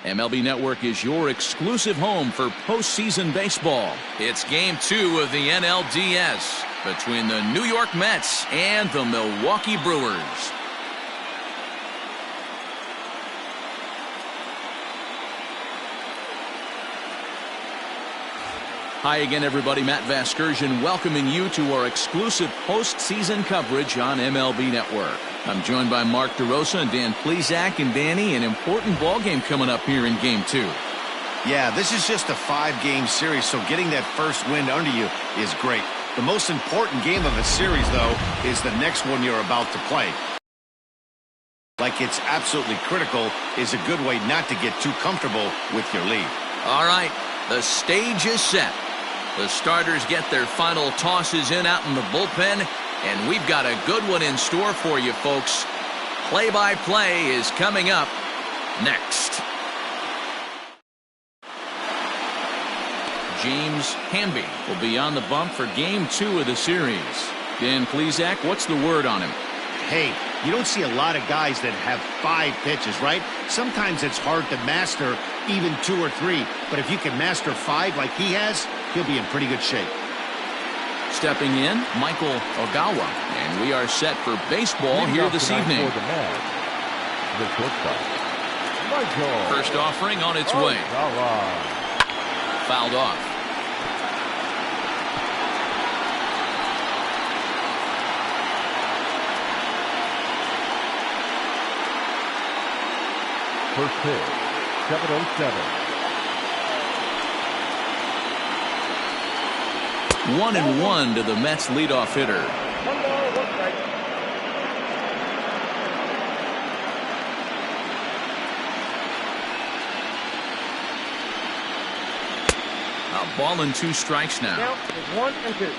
MLB Network is your exclusive home for postseason baseball. It's Game 2 of the NLDS between the New York Mets and the Milwaukee Brewers. Hi again, everybody. Matt Vasgersian welcoming you to our exclusive postseason coverage on MLB Network. I'm joined by Mark DeRosa and Dan Plesac. And Danny, an important ball game coming up here in Game 2. Yeah, this is just a 5-game series, so getting that first win under you is great. The most important game of a series, though, is the next one you're about to play. Like it's absolutely critical is a good way not to get too comfortable with your lead. All right, the stage is set. The starters get their final tosses in out in the bullpen, and we've got a good one in store for you, folks. Play-by-play is coming up next. James Hamby will be on the bump for Game 2 of the series. Dan Plesac, what's the word on him? Hey, you don't see a lot of guys that have 5 pitches, right? Sometimes it's hard to master even 2 or 3, but if you can master 5 like he has, he'll be in pretty good shape. Stepping in, Michael Ogawa, and we are set for baseball here this evening. First offering on its way. Fouled off. First pitch, 7:07. 1-1 to the Mets leadoff hitter. A ball and 2 strikes now. Count is 1-2.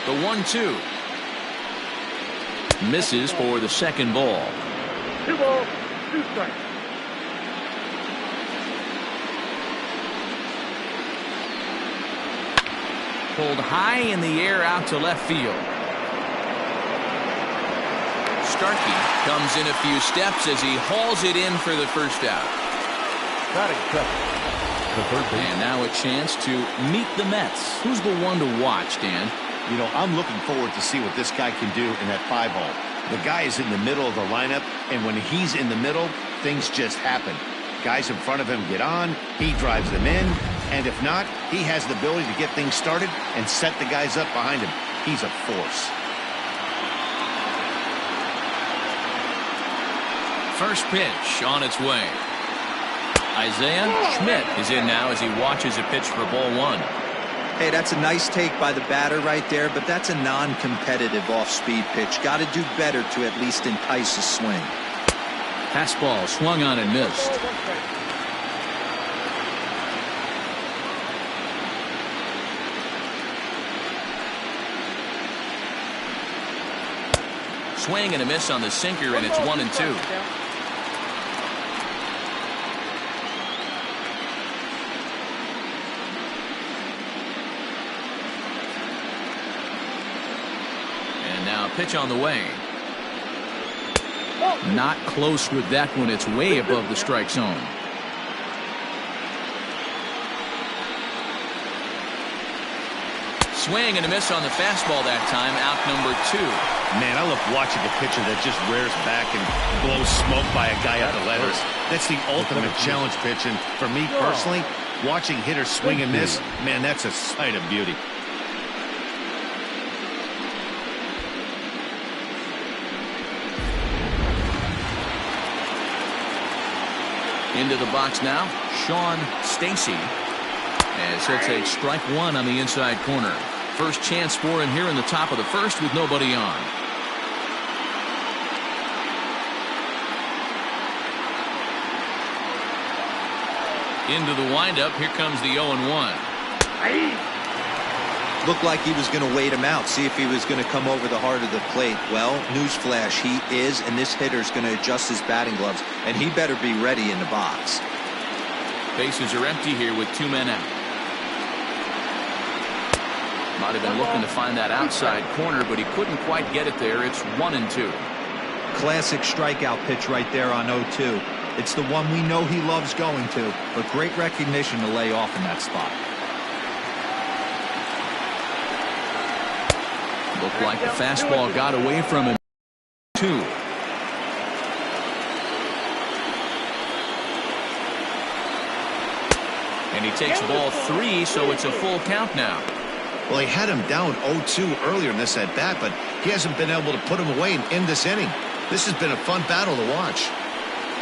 The 1-2. Misses for the second ball. 2 balls, 2 strikes. Pulled high in the air out to left field. Starkey comes in a few steps as he hauls it in for the first out. Batting second. And now a chance to meet the Mets. Who's the one to watch, Dan? You know, I'm looking forward to see what this guy can do in that 5-hole. The guy is in the middle of the lineup, and when he's in the middle, things just happen. Guys in front of him get on, he drives them in, and if not, he has the ability to get things started and set the guys up behind him. He's a force. First pitch on its way. Isaiah Schmidt is in now as he watches a pitch for ball 1. Hey, that's a nice take by the batter right there, but that's a non-competitive off-speed pitch. Got to do better to at least entice a swing. Fastball swung on and missed. Swing and a miss on the sinker, and it's 1-2. Now pitch on the way. Not close with that one. It's way above the strike zone. Swing and a miss on the fastball that time. Out number 2. Man, I love watching a pitcher that just rears back and blows smoke by a guy up the letters. That's the ultimate challenge pitch. And for me personally, watching hitters swing and miss, man, that's a sight of beauty. Into the box now, Sean Stacy, as he'll take strike 1 on the inside corner. First chance for him here in the top of the first with nobody on. Into the windup, here comes the 0-1. Looked like he was going to wait him out, see if he was going to come over the heart of the plate. Well, newsflash, he is, and this hitter's going to adjust his batting gloves, and he better be ready in the box. Bases are empty here with 2 men out. Might have been looking to find that outside corner, but he couldn't quite get it there. It's 1-2. Classic strikeout pitch right there on 0-2. It's the one we know he loves going to, but great recognition to lay off in that spot. Looked like the fastball got away from him. 2. And he takes ball 3, so it's a full count now. Well, he had him down 0-2 earlier in this at bat, but he hasn't been able to put him away and end this inning. This has been a fun battle to watch.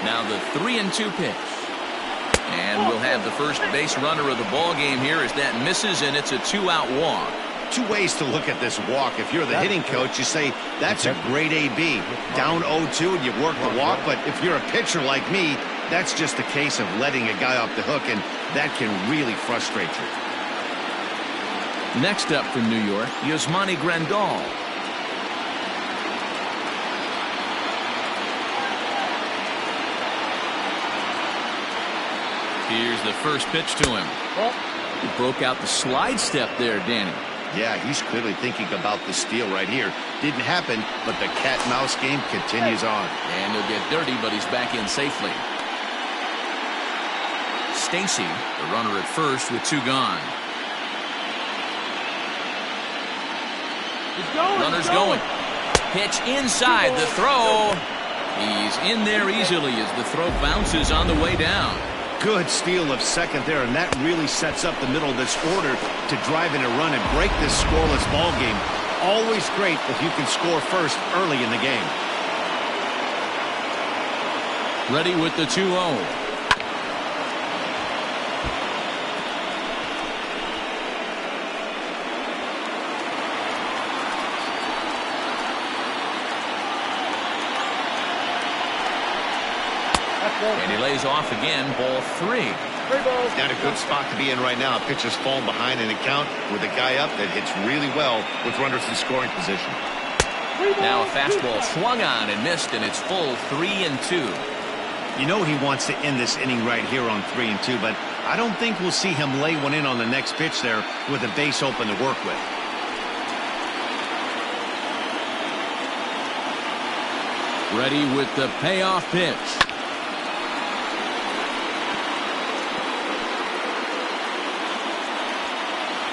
Now the 3-2 pitch. And we'll have the first base runner of the ball game here as that misses, and it's a 2-out walk. 2 ways to look at this walk. If you're the hitting coach, you say, that's a great AB. Down 0-2 and you work the walk, but if you're a pitcher like me, that's just a case of letting a guy off the hook, and that can really frustrate you. Next up from New York, Yasmani Grandal. Here's the first pitch to him. He broke out the slide step there, Danny. Yeah, he's clearly thinking about the steal right here. Didn't happen, but the cat-mouse game continues on. And he'll get dirty, but he's back in safely. Stacy, the runner at first with 2 gone. Runner's going. Pitch inside the throw. He's in there easily as the throw bounces on the way down. Good steal of second there, and that really sets up the middle of this order to drive in a run and break this scoreless ball game. Always great if you can score first early in the game. Ready with the 2-0. And he lays off again, ball 3. Not a good spot to be in right now. Pitcher's falling behind in a count with a guy up that hits really well with runners in scoring position. Now a fastball swung on and missed, and it's full 3-2. You know he wants to end this inning right here on 3-2, but I don't think we'll see him lay one in on the next pitch there with a base open to work with. Ready with the payoff pitch.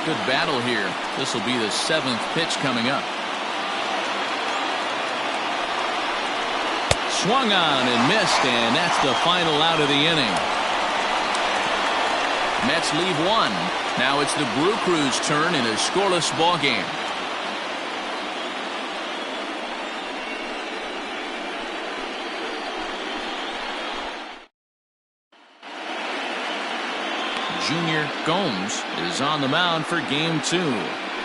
Good battle here. This will be the 7th pitch coming up. Swung on and missed, and that's the final out of the inning. Mets leave 1. Now it's the Brew Crew's turn in a scoreless ball game. Junior Gomes is on the mound for game 2.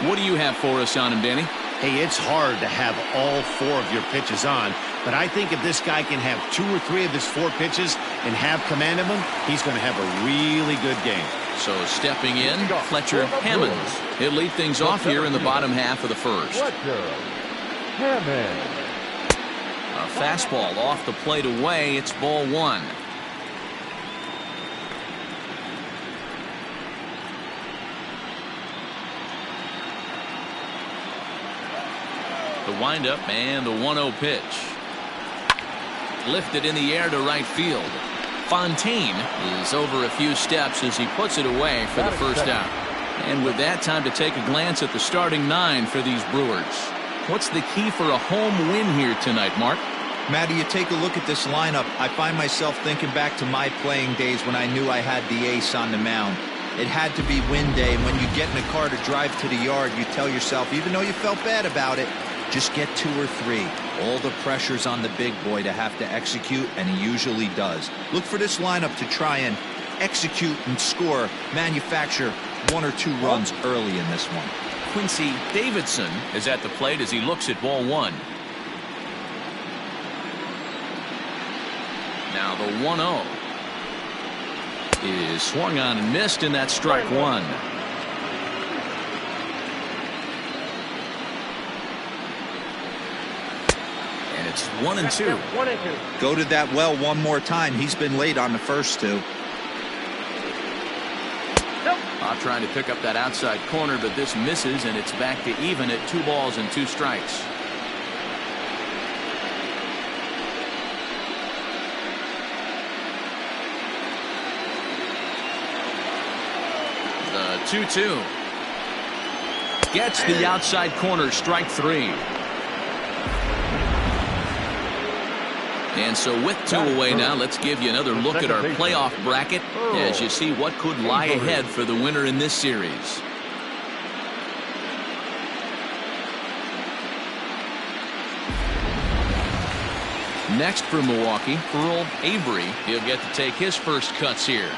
What do you have for us on him, Danny? Hey, it's hard to have all 4 of your pitches on, but I think if this guy can have 2 or 3 of his 4 pitches and have command of them, he's going to have a really good game. So stepping in, Fletcher Hammonds. He'll lead things off here in the bottom half of the first. A fastball off the plate away. It's ball 1. The windup and the 1-0 pitch. Lifted in the air to right field. Fontaine is over a few steps as he puts it away for the first out. And with that, time to take a glance at the starting 9 for these Brewers. What's the key for a home win here tonight, Mark? Matty, you take a look at this lineup. I find myself thinking back to my playing days when I knew I had the ace on the mound. It had to be win day, and when you get in a car to drive to the yard, you tell yourself, even though you felt bad about it, just get 2 or 3. All the pressure's on the big boy to have to execute, and he usually does. Look for this lineup to try and execute and score, manufacture 1 or 2 runs early in this one. Quincy Davidson is at the plate as he looks at ball 1. Now the 1-0 is swung on and missed, and that's strike 1. And it's 1-2. Go to that well one more time. He's been late on the first 2. Out Now trying to pick up that outside corner, but this misses, and it's back to even at 2 balls and 2 strikes. The 2-2. Gets the outside corner, strike 3. And so with 2 away now, let's give you another look at our playoff bracket as you see what could lie ahead for the winner in this series. Next for Milwaukee, Earl Avery. He'll get to take his first cuts here.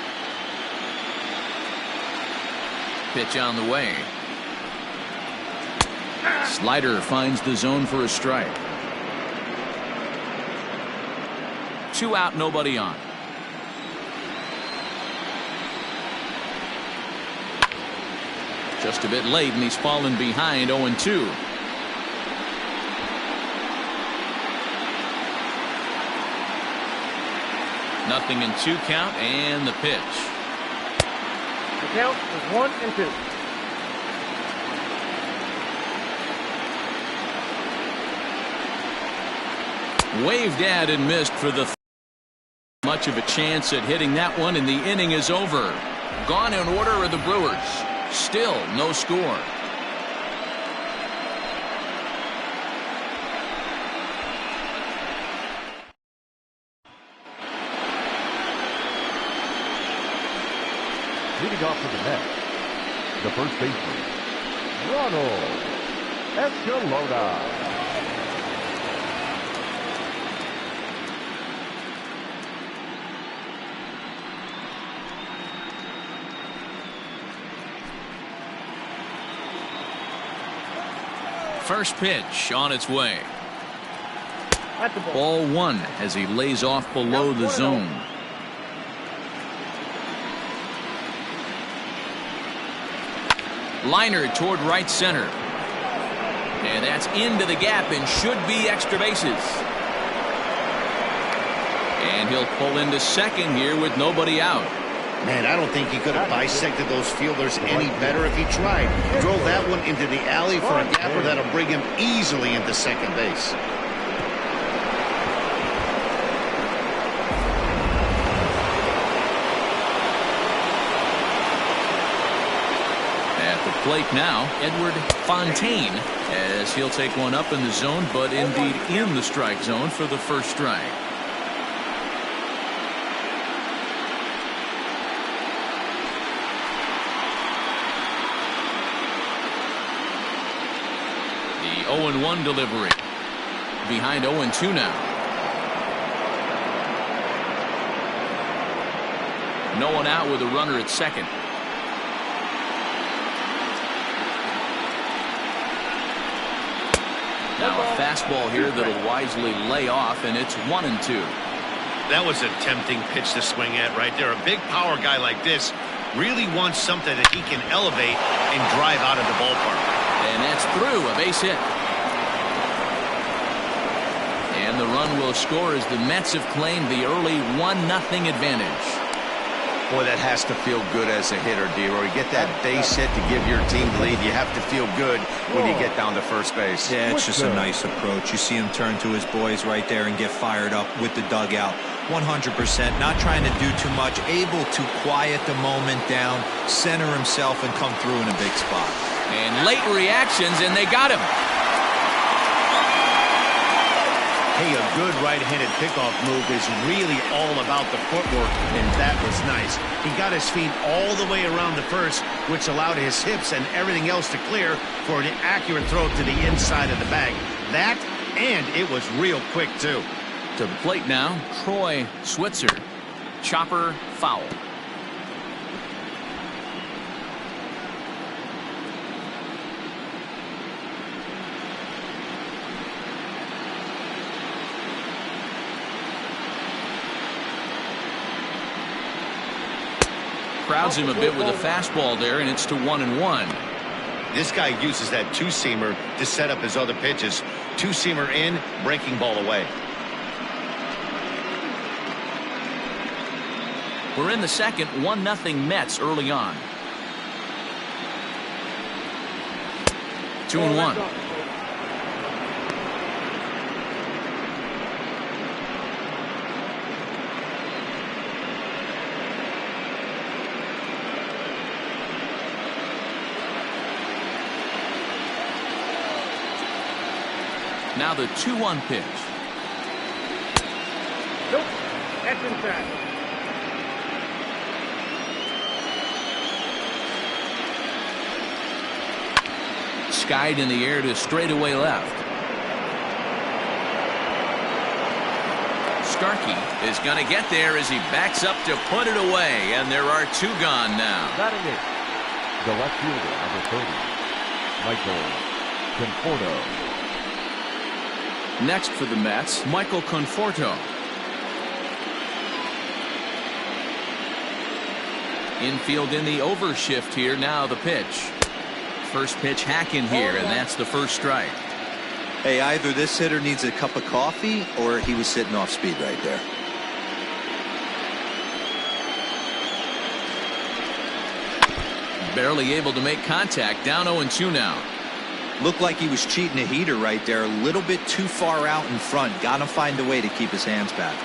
Pitch on the way. Slider finds the zone for a strike. 2 out, nobody on. Just a bit late, and he's fallen behind 0-2. Nothing in 2 count, and the pitch. The count is 1-2. Waved at and missed for the much of a chance at hitting that one, and the inning is over. Gone in order are the Brewers. Still no score. Leading off to the net, the first baseman, Ronald Escalona. First pitch on its way. At the Ball 1 as he lays off below the zone. Liner toward right center. And that's into the gap and should be extra bases. And he'll pull into second here with nobody out. Man, I don't think he could have bisected those fielders any better if he tried. Drove that one into the alley for a gapper that'll bring him easily into second base. At the plate now, Edward Fontaine, as he'll take one up in the zone, but indeed in the strike zone for the first strike. The 0-1 delivery. Behind 0-2 now. No one out with a runner at second. Now a fastball here that'll wisely lay off, and it's 1-2. That was a tempting pitch to swing at right there. A big power guy like this really wants something that he can elevate and drive out of the ballpark. And that's through, a base hit. And the run will score as the Mets have claimed the early 1-0 advantage. Boy, that has to feel good as a hitter, D-Roy. You get that base hit to give your team the lead. You have to feel good when you get down to first base. Yeah, it's just a nice approach. You see him turn to his boys right there and get fired up with the dugout. 100%, not trying to do too much, able to quiet the moment down, center himself, and come through in a big spot. And late reactions, and they got him. Hey, a good right-handed pickoff move is really all about the footwork, and that was nice. He got his feet all the way around the first, which allowed his hips and everything else to clear for an accurate throw to the inside of the bag. That, and it was real quick, too. To the plate now, Troy Switzer. Chopper foul. Crowds him a bit with a fastball there, and it's to 1-1. This guy uses that two-seamer to set up his other pitches. Two-seamer in, breaking ball away. We're in the second, 1-0 Mets early on. 2-1. Now the 2-1 pitch. Nope. That's inside. Skied in the air to straightaway left. Starkey is going to get there as he backs up to put it away, and there are 2 gone now. Batting it, the left fielder, number 30, Michael Conforto. Next for the Mets, Michael Conforto. Infield in the overshift here. Now the pitch. First pitch hack in here, and that's the first strike. Hey, either this hitter needs a cup of coffee or he was sitting off speed right there. Barely able to make contact. Down 0-2 now. Looked like he was cheating a heater right there. A little bit too far out in front. Got to find a way to keep his hands back.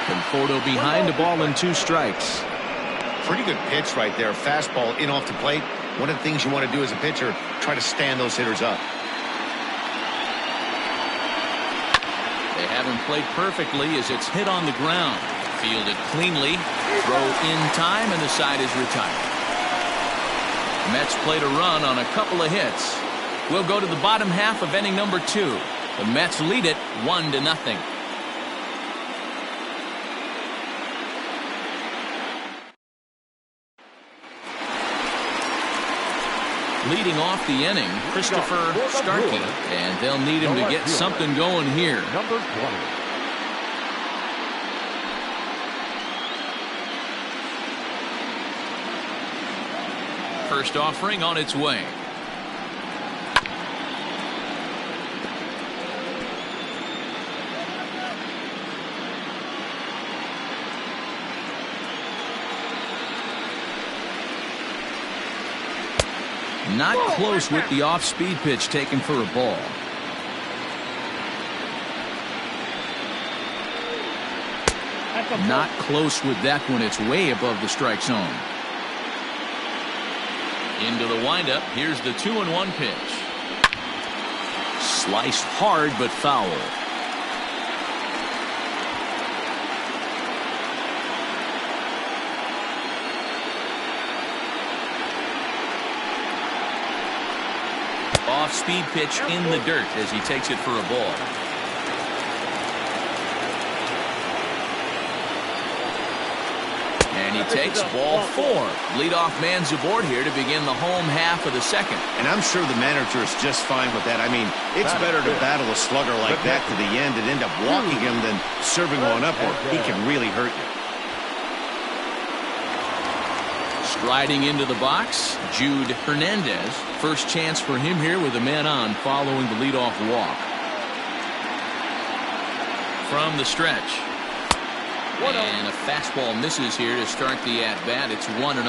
Conforto behind, a ball and 2 strikes. Pretty good pitch right there. Fastball in off the plate. One of the things you want to do as a pitcher, try to stand those hitters up. They have him played perfectly as it's hit on the ground. Fielded cleanly. Throw in time, and the side is retired. Mets played a run on a couple of hits. We'll go to the bottom half of inning number 2. The Mets lead it 1-0. Leading off the inning, Christopher Starkey, and they'll need him to get something going here. Number 20. First offering on its way. Not close with the off-speed pitch taken for a ball. Not close with that one. It's way above the strike zone. Into the windup. Here's the 2-1 pitch. Sliced hard but foul. Off-speed pitch in the dirt as he takes it for a ball. And he takes ball 4. Leadoff man's aboard here to begin the home half of the second. And I'm sure the manager is just fine with that. I mean, it's better to battle a slugger like that to the end and end up walking him than serving one up, or he can really hurt you. Striding into the box, Jude Hernandez. First chance for him here with a man on following the leadoff walk. From the stretch. And a fastball misses here to start the at-bat. It's 1-0.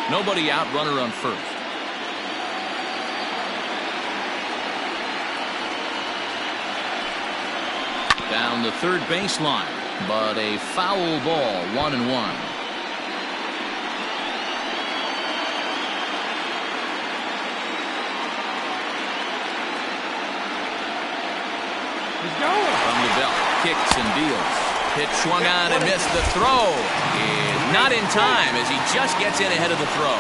Nobody out, runner on first. Down the third baseline, but a foul ball, 1-1. From the belt, kicks and deals. Pitch swung on and missed. The throw is not in time as he just gets in ahead of the throw.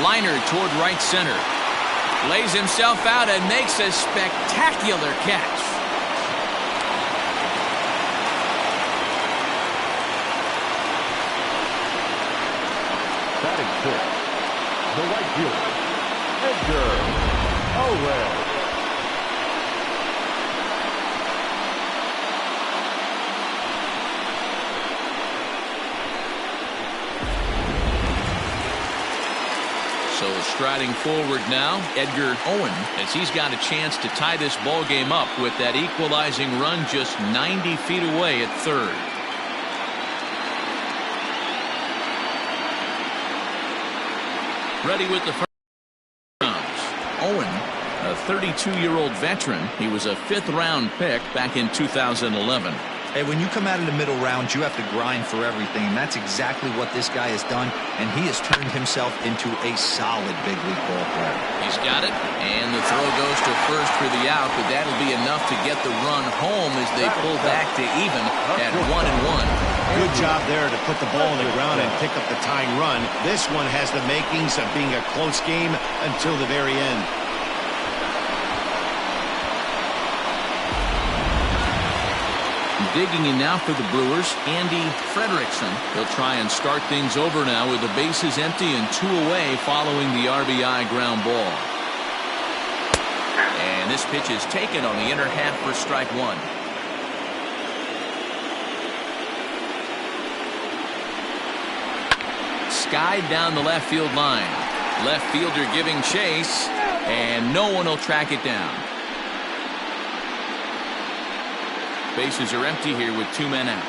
Liner toward right center. Lays himself out and makes a spectacular catch. Batting 6, the right fielder, Edgar Alvarez. So striding forward now, Edgar Owen, as he's got a chance to tie this ball game up with that equalizing run just 90 feet away at third. Ready with the first. Owen, a 32-year-old veteran. He was a 5th-round pick back in 2011. Hey, when you come out of the middle rounds, you have to grind for everything, and that's exactly what this guy has done, and he has turned himself into a solid big league ball player. He's got it, and the throw goes to first for the out, but that'll be enough to get the run home as they pull back to even at 1-1. Good job there to put the ball on the ground and pick up the tying run. This one has the makings of being a close game until the very end. Digging in now for the Brewers, Andy Frederickson. He'll try and start things over now with the bases empty and 2 away following the RBI ground ball. And this pitch is taken on the inner half for strike 1. Skied down the left field line. Left fielder giving chase, and no one will track it down. Bases are empty here with 2 men out.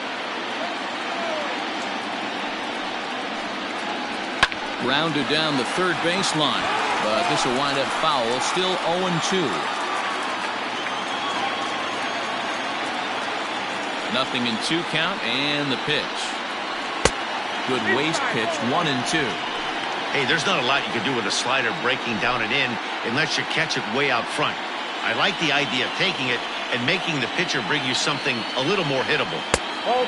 Grounded down the third baseline, but this will wind up foul. Still 0-2. Nothing in 2 count, and the pitch. Good waste pitch, 1-2. Hey, there's not a lot you can do with a slider breaking down and in unless you catch it way out front. I like the idea of taking it and making the pitcher bring you something a little more hittable.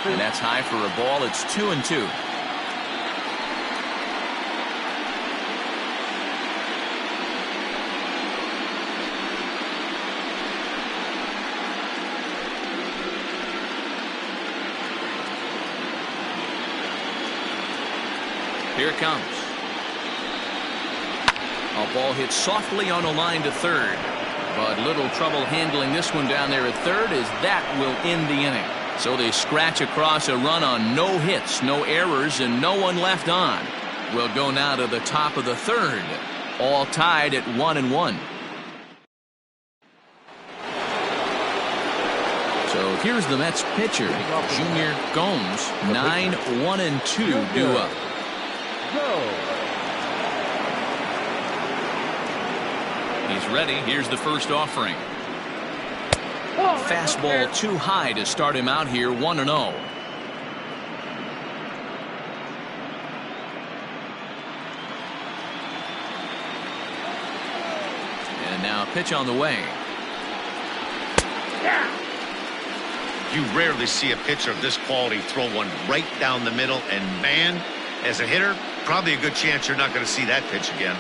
And that's high for a ball. It's 2-2. Here it comes. A ball hit softly on a line to third. But little trouble handling this one down there at third, as that will end the inning. So they scratch across a run on no hits, no errors, and no one left on. We'll go now to the top of the third. All tied at 1-1. So here's the Mets pitcher, Junior Gomes. 9-1-2 due up. He's ready. Here's the first offering. Fastball too high to start him out here, 1-0. And now a pitch on the way. You rarely see a pitcher of this quality throw one right down the middle, and man, as a hitter, probably a good chance you're not going to see that pitch again.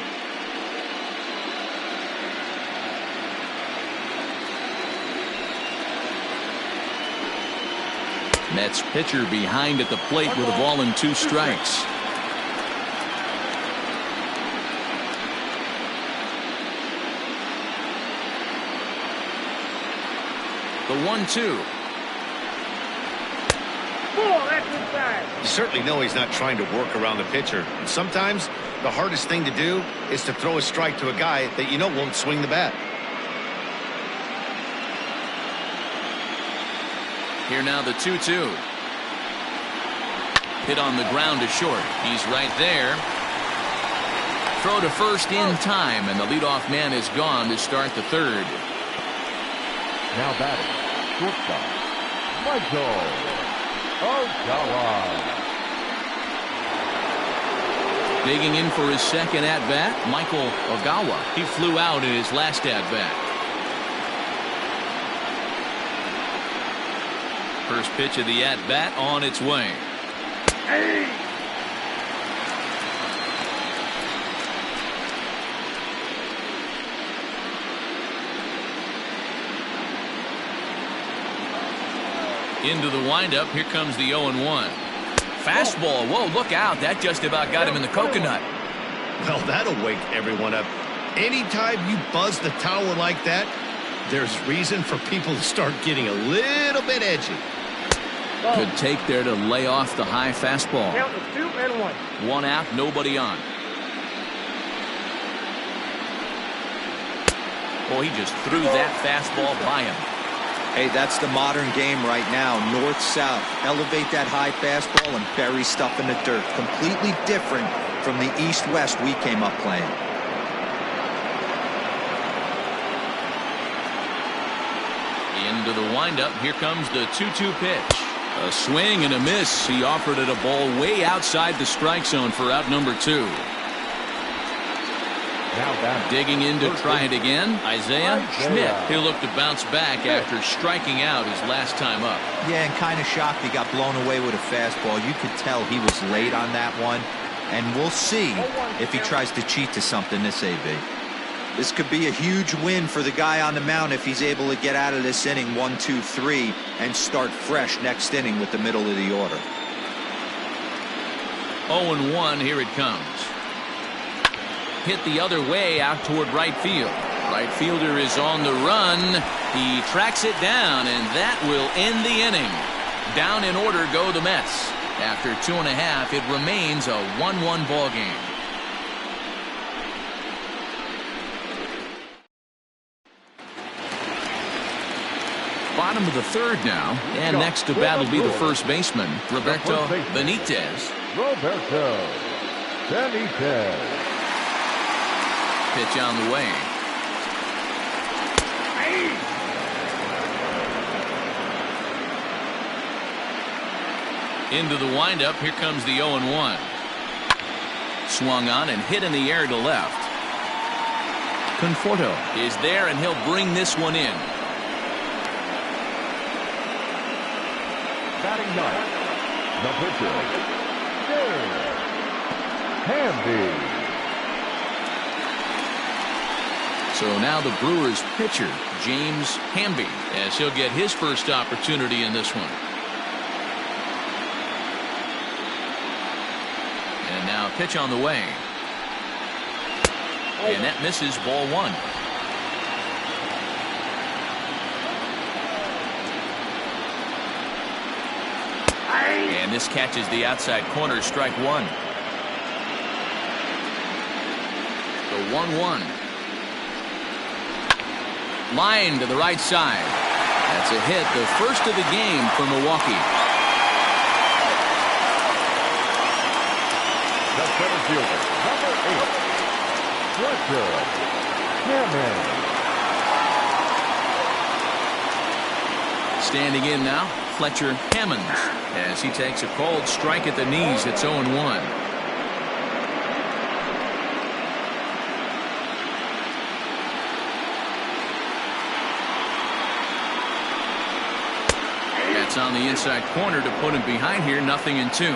Mets pitcher behind at the plate with a ball and 2 strikes. The 1-2. You certainly know he's not trying to work around the pitcher. And sometimes the hardest thing to do is to throw a strike to a guy that you know won't swing the bat. Here now the 2-2. Hit on the ground to short. He's right there. Throw to first in time, and the leadoff man is gone to start the third. Now batting, shortstop, Michael Ogawa. Digging in for his second at-bat, Michael Ogawa. He flew out in his last at-bat. First pitch of the at-bat on its way. Into the windup. Here comes the 0-1. Fastball. Whoa, look out. That just about got him in the coconut. Well, that'll wake everyone up. Anytime you buzz the tower like that, there's reason for people to start getting a little bit edgy. Good take there to lay off the high fastball. Count is 2-1. 1 out, nobody on. Oh, he just threw that fastball by him. Hey, that's the modern game right now. North-south. Elevate that high fastball and bury stuff in the dirt. Completely different from the east-west we came up playing. Into the windup. Here comes the 2-2 pitch. A swing and a miss. He offered it a ball way outside the strike zone for out number 2. Digging in to try it again, Isaiah Schmidt. He'll look to bounce back after striking out his last time up. Yeah, and kind of shocked he got blown away with a fastball. You could tell he was late on that one. And we'll see if he tries to cheat to something this AB. This could be a huge win for the guy on the mound if he's able to get out of this inning 1, 2, 3 and start fresh next inning with the middle of the order. 0-1, here it comes. Hit the other way out toward right field. Right fielder is on the run. He tracks it down, and that will end the inning. Down in order go the Mets. After 2.5, it remains a 1-1 ball game. Bottom of the third now, and next to bat will be the first baseman, Roberto Benitez. Roberto Benitez. Pitch on the way. Into the windup. Here comes the 0-1. Swung on and hit in the air to left. Conforto is there, and he'll bring this one in. Batting ninth, the pitcher, Hamby. So now the Brewers pitcher, James Hamby, as he'll get his first opportunity in this one. And now pitch on the way. And that misses, ball 1. And this catches the outside corner, strike 1. The 1-1. Line to the right side. That's a hit, the first of the game for Milwaukee. The center fielder, number 8, Fletcher Hammond. Standing in now, Fletcher Hammonds, as he takes a cold strike at the knees. It's 0-1. That's on the inside corner to put him behind here. 0-2.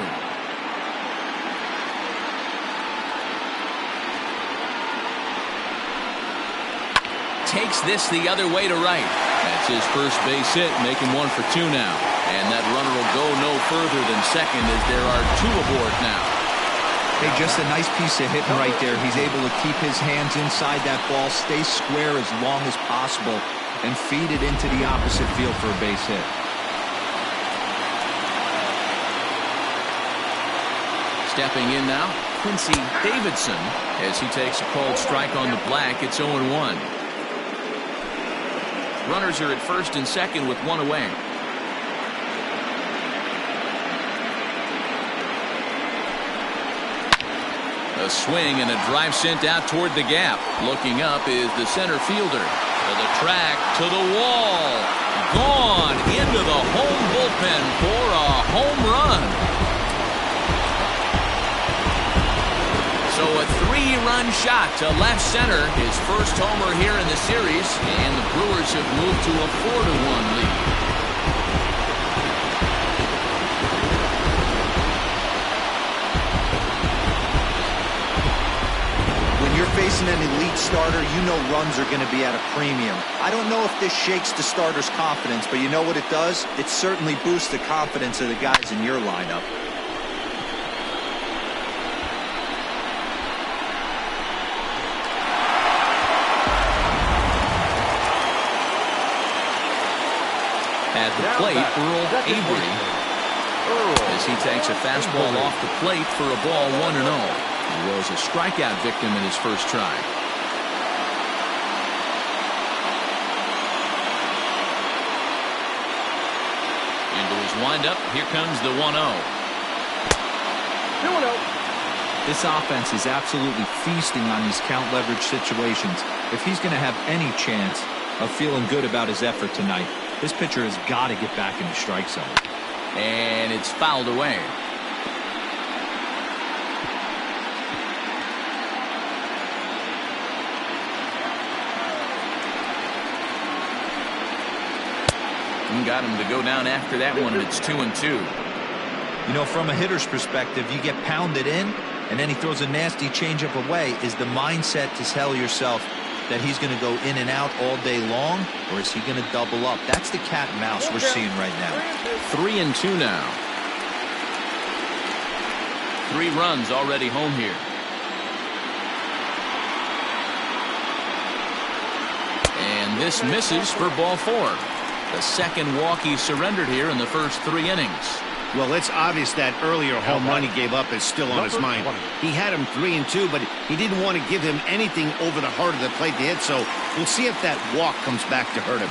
Takes this the other way to right. That's his first base hit, making 1 for 2 now. And that runner will go no further than second as there are 2 aboard now. Hey, just a nice piece of hitting right there. He's able to keep his hands inside that ball, stay square as long as possible, and feed it into the opposite field for a base hit. Stepping in now, Quincy Davidson, as he takes a cold strike on the black. It's 0-1. Runners are at first and second with 1 away. A swing and a drive sent out toward the gap. Looking up is the center fielder. To the track, to the wall. Gone into the home bullpen for a home run. So a 3-run shot to left center. His first homer here in the series. And the Brewers have moved to a 4-1 lead. When you're facing an elite starter, you know runs are going to be at a premium. I don't know if this shakes the starter's confidence, but you know what it does? It certainly boosts the confidence of the guys in your lineup. At the plate, Earl Avery, as he takes a fastball off the plate for a ball 1-0. He was a strikeout victim in his first try. windup. Here comes the 1-0. 2-0. This offense is absolutely feasting on these count leverage situations. If he's going to have any chance of feeling good about his effort tonight, this pitcher has got to get back in the strike zone. And it's fouled away. And got him to go down after that one, and it's 2-2. You know, from a hitter's perspective, you get pounded in, and then he throws a nasty changeup away. Is the mindset to tell yourself that he's going to go in and out all day long, or is he going to double up? That's the cat and mouse we're seeing right now. 3-2 now. 3 runs already home here. And this misses for ball 4. The second walk he surrendered here in the first 3 innings. Well, it's obvious that earlier home run he gave up is still on his mind. He had him 3-2, but he didn't want to give him anything over the heart of the plate to hit, so we'll see if that walk comes back to hurt him.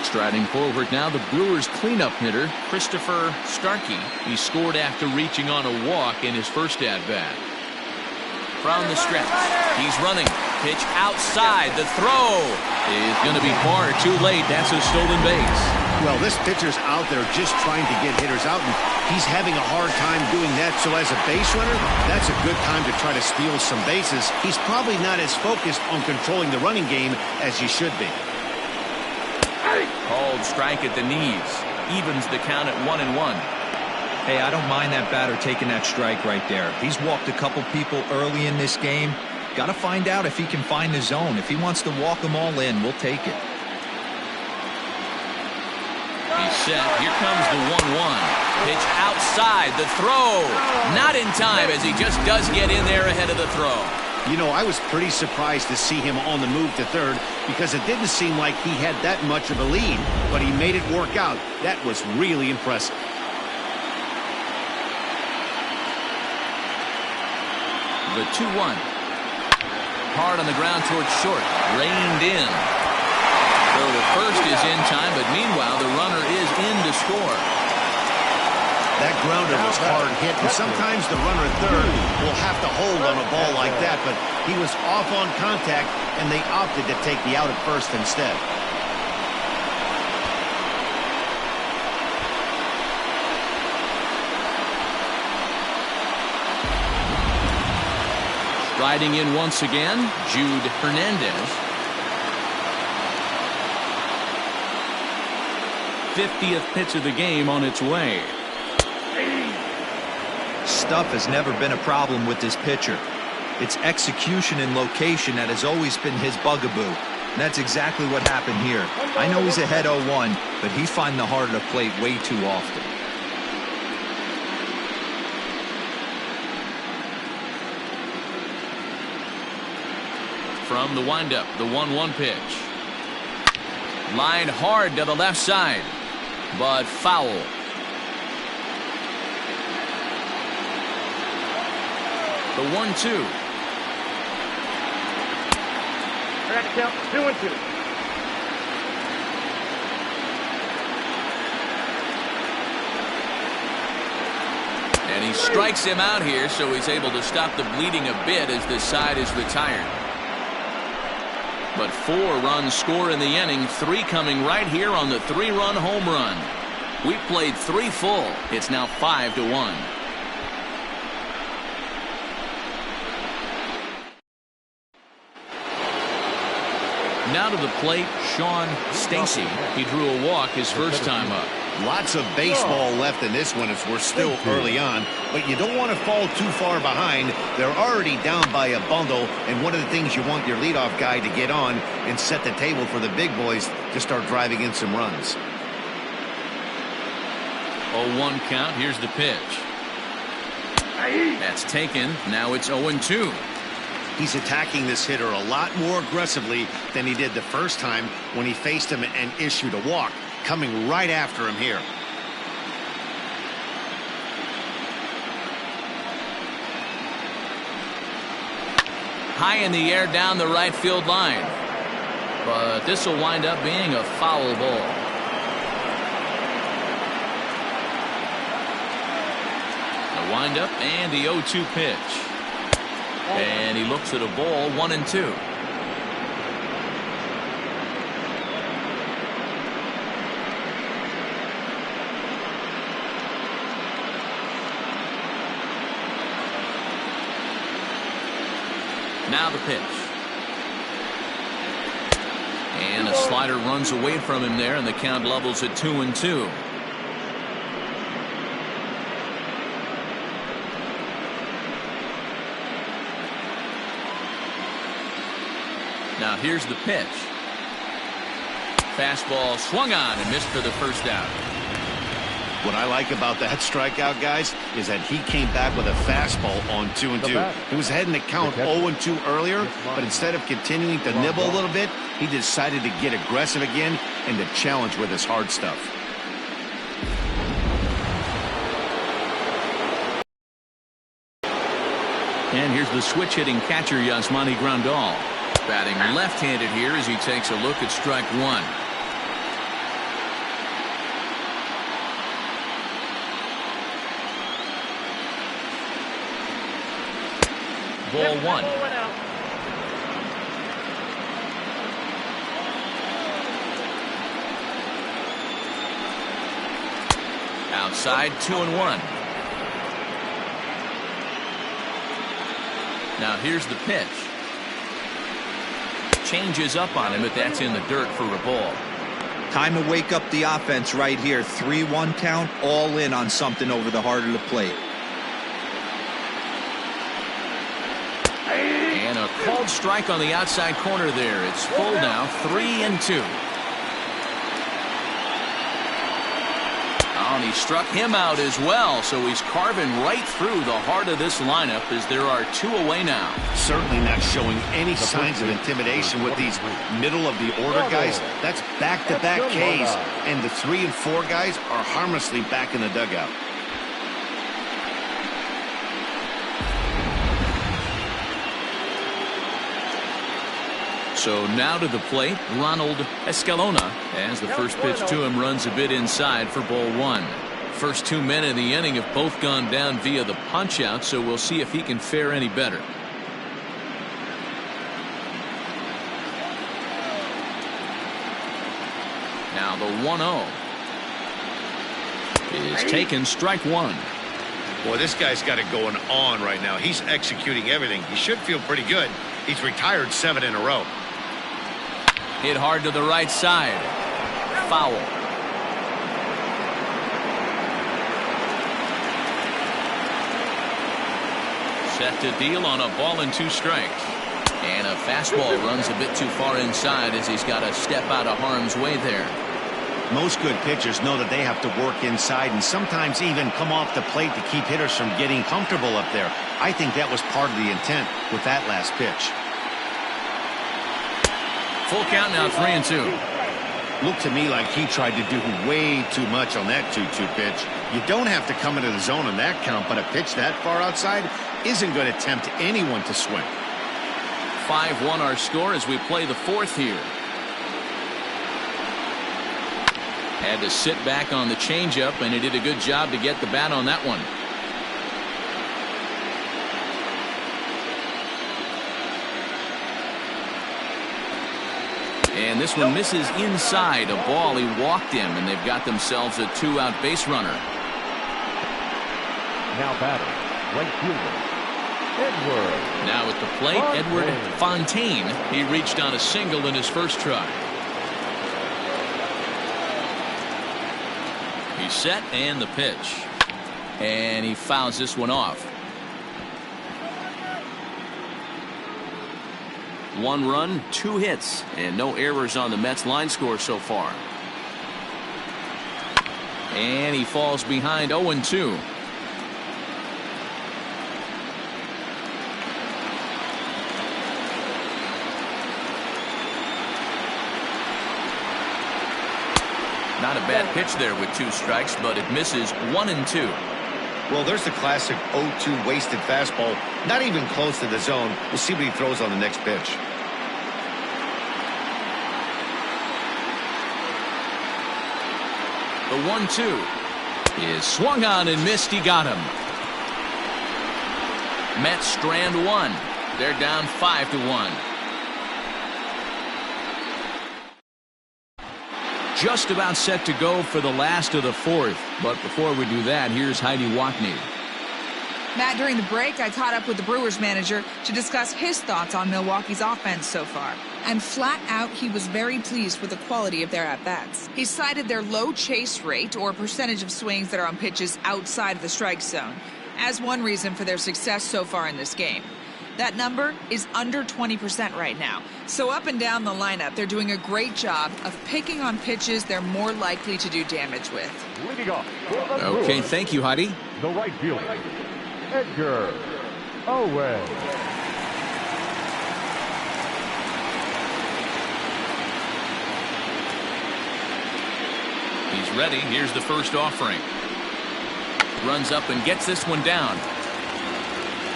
Striding forward now, the Brewers cleanup hitter, Christopher Starkey. He scored after reaching on a walk in his first at-bat. From the stretch, he's running. Pitch outside. The throw is going to be far too late. That's a stolen base. Well, this pitcher's out there just trying to get hitters out, and he's having a hard time doing that. So as a base runner, that's a good time to try to steal some bases. He's probably not as focused on controlling the running game as he should be. Called strike at the knees. Evens the count at 1-1. Hey, I don't mind that batter taking that strike right there. He's walked a couple people early in this game. Got to find out if he can find the zone. If he wants to walk them all in, we'll take it. He's set. Here comes the 1-1. Pitch outside. The throw. Not in time, as he just does get in there ahead of the throw. You know, I was pretty surprised to see him on the move to third because it didn't seem like he had that much of a lead, but he made it work out. That was really impressive. The 2-1. Hard on the ground towards short. Reined in. So the first is in time, but meanwhile the runner is in to score. That grounder was hard hit, and sometimes the runner at third will have to hold on a ball like that, but he was off on contact, and they opted to take the out at first instead. Riding in once again, Jude Hernandez. 50th pitch of the game on its way. Stuff has never been a problem with this pitcher. It's execution and location that has always been his bugaboo. And that's exactly what happened here. I know he's ahead 0-1, but he's finding the heart of the plate way too often. From the windup, the 1-1 pitch. Lined hard to the left side, but foul. The 1-2. Correct count, 2-2. And he strikes him out here, so he's able to stop the bleeding a bit as this side is retired. But 4 runs score in the inning, 3 coming right here on the 3-run home run. We played 3 full. It's now 5-1. Now to the plate, Sean Stacy. He drew a walk his first time up. Lots of baseball left in this one as we're still early on, but you don't want to fall too far behind. They're already down by a bundle, and one of the things you want your leadoff guy to get on and set the table for the big boys to start driving in some runs. 0-1 count. Here's the pitch. That's taken. Now it's 0-2. He's attacking this hitter a lot more aggressively than he did the first time when he faced him and issued a walk. Coming right after him here. High in the air down the right field line. But this will wind up being a foul ball. Wind up and the 0-2 pitch. And he looks at a ball, 1-2. Now the pitch. And a slider runs away from him there, and the count levels at 2-2. Now here's the pitch. Fastball swung on and missed for the first out. What I like about that strikeout, guys, is that he came back with a fastball on 2-2. He was heading to count 0-2 earlier, but instead of continuing to nibble a little bit, he decided to get aggressive again and to challenge with his hard stuff. And here's the switch-hitting catcher, Yasmani Grandal. Batting left-handed here as he takes a look at strike one. Ball one. Outside, 2-1. Now here's the pitch. Changes up on him, but that's in the dirt for a ball. Time to wake up the offense right here. 3-1 count, all in on something over the heart of the plate. And a called strike on the outside corner there. It's full now, 3-2. Oh, and he struck him out as well, so he's carving right through the heart of this lineup as there are two away now. Certainly not showing any signs of intimidation with these middle of the order guys. That's back-to-back Ks, and the 3 and 4 guys are harmlessly back in the dugout. So now to the plate, Ronald Escalona, as the first pitch to him runs a bit inside for ball one. First 2 men in the inning have both gone down via the punch-out, so we'll see if he can fare any better. Now the 1-0 is taken, strike one. Boy, this guy's got it going on right now. He's executing everything. He should feel pretty good. He's retired 7 in a row. Hit hard to the right side. Foul. Set to deal on a ball and 2 strikes. And a fastball runs a bit too far inside as he's got to step out of harm's way there. Most good pitchers know that they have to work inside and sometimes even come off the plate to keep hitters from getting comfortable up there. I think that was part of the intent with that last pitch. Full count now, 3-2. Looked to me like he tried to do way too much on that 2-2 pitch. You don't have to come into the zone on that count, but a pitch that far outside isn't going to tempt anyone to swing. 5-1 our score as we play the fourth here. Had to sit back on the changeup, and he did a good job to get the bat on that one. And this one misses inside, a ball he walked him, and they've got themselves a 2-out base runner. Now batting, right fielder, Edward. Now at the plate, Edward Fontaine. He reached on a single in his first try. He's set, and the pitch. And he fouls this one off. 1 run, 2 hits, and no errors on the Mets line score so far. And he falls behind 0-2. Not a bad pitch there with 2 strikes, but it misses 1-2. Well, there's the classic 0-2 wasted fastball. Not even close to the zone. We'll see what he throws on the next pitch. The 1-2 is swung on and missed. He got him. Mets strand one. They're down 5-1. Just about set to go for the last of the fourth. But before we do that, here's Heidi Watney. Matt, during the break, I caught up with the Brewers manager to discuss his thoughts on Milwaukee's offense so far. And flat out, he was very pleased with the quality of their at-bats. He cited their low chase rate, or percentage of swings that are on pitches outside of the strike zone, as one reason for their success so far in this game. That number is under 20% right now. So up and down the lineup, they're doing a great job of picking on pitches they're more likely to do damage with. Leading off for the Okay, Brewers, thank you, Heidi. the right fielder, Edgar Owen. He's ready. Here's the first offering. Runs up and gets this one down.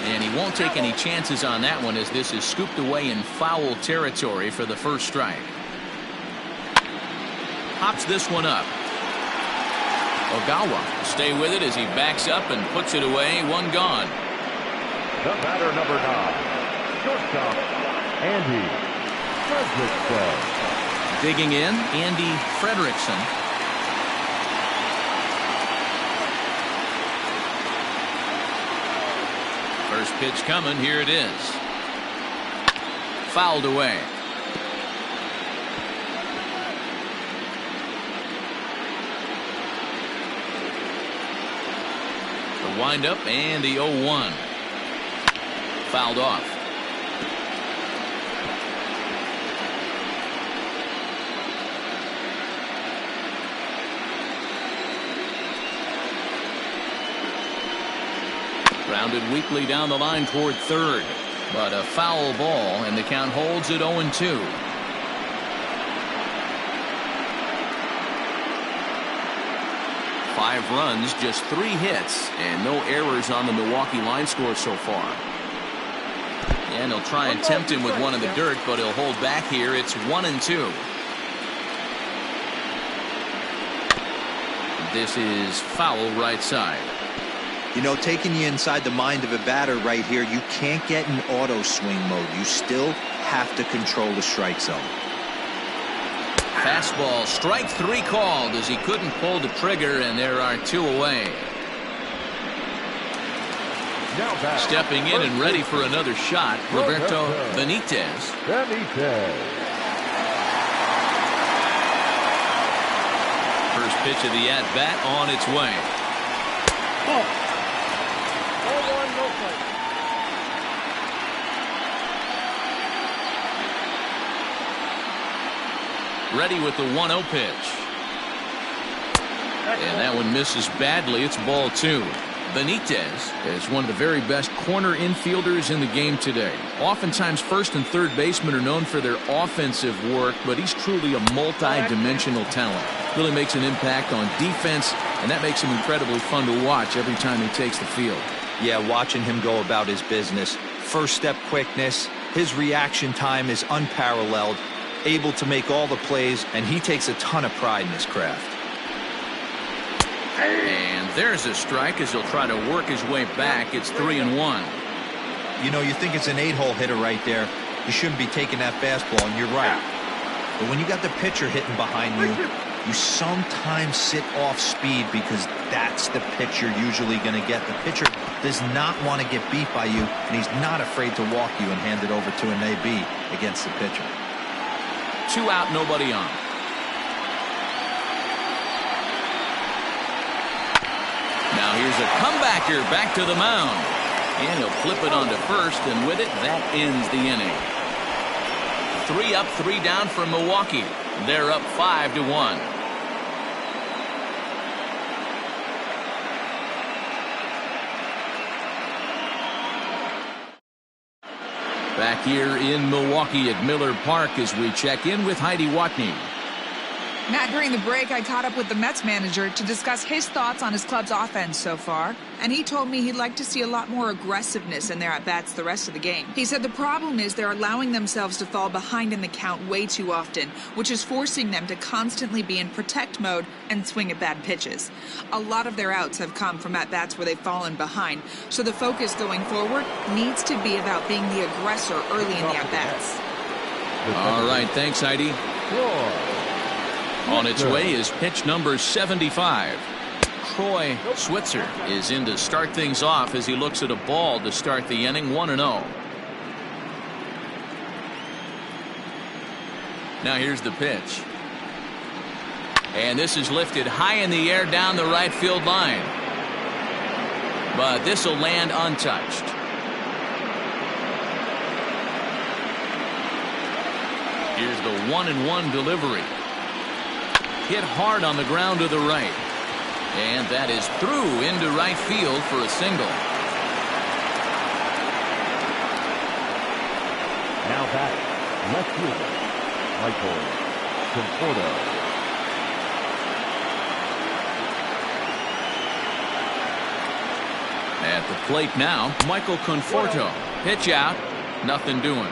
And he won't take any chances on that one, as this is scooped away in foul territory for the first strike. Hops this one up. Ogawa will stay with it as he backs up and puts it away. One gone. The batter, number 9, shortstop, Andy Frederickson. Digging in, Andy Frederickson. First pitch coming. Here it is. Fouled away. The windup and the 0-1. Fouled off. Grounded weakly down the line toward third, but a foul ball, and the count holds at 0-2. Five runs, just 3 hits, and no errors on the Milwaukee line score so far. And he'll try and tempt him with one in the dirt, but he'll hold back here. It's 1-2. This is foul right side. You know, taking you inside the mind of a batter right here, you can't get in auto swing mode. You still have to control the strike zone. Fastball, strike 3 called as he couldn't pull the trigger, and there are 2 away. Now back, Stepping in and ready for another shot, Roberto Benitez. First pitch of the at-bat on its way. Ready with the 1-0 pitch. And that one misses badly. It's ball 2. Benitez is one of the very best corner infielders in the game today. Oftentimes first and third basemen are known for their offensive work, but he's truly a multi-dimensional talent. Really makes an impact on defense, and that makes him incredibly fun to watch every time he takes the field. Yeah, watching him go about his business. First step quickness. His reaction time is unparalleled. Able to make all the plays, and he takes a ton of pride in his craft. And there's a strike as he'll try to work his way back. It's 3-1. You know, you think it's an 8-hole hitter right there. You shouldn't be taking that fastball, and you're right. But when you got the pitcher hitting behind you, you sometimes sit off speed because that's the pitch you're usually going to get. The pitcher does not want to get beat by you, and he's not afraid to walk you and hand it over to an AB against the pitcher. 2 out, nobody on. Now here's a comebacker back to the mound. And he'll flip it onto first, and with it, that ends the inning. 3 up, 3 down for Milwaukee. They're up 5-1. Back here in Milwaukee at Miller Park as we check in with Heidi Watney. Matt, during the break, I caught up with the Mets manager to discuss his thoughts on his club's offense so far, and he told me he'd like to see a lot more aggressiveness in their at-bats the rest of the game. He said the problem is they're allowing themselves to fall behind in the count way too often, which is forcing them to constantly be in protect mode and swing at bad pitches. A lot of their outs have come from at-bats where they've fallen behind, so the focus going forward needs to be about being the aggressor early in the at-bats. All right, thanks, Heidi. On its way is pitch number 75. Troy Switzer is in to start things off as he looks at a ball to start the inning, 1-0. Now here's the pitch. And this is lifted high in the air down the right field line. But this will land untouched. Here's the 1-1 delivery. Hit hard on the ground to the right. And that is through into right field for a single. Now back, left fielder, Michael Conforto. At the plate now, Michael Conforto. Pitch out, nothing doing.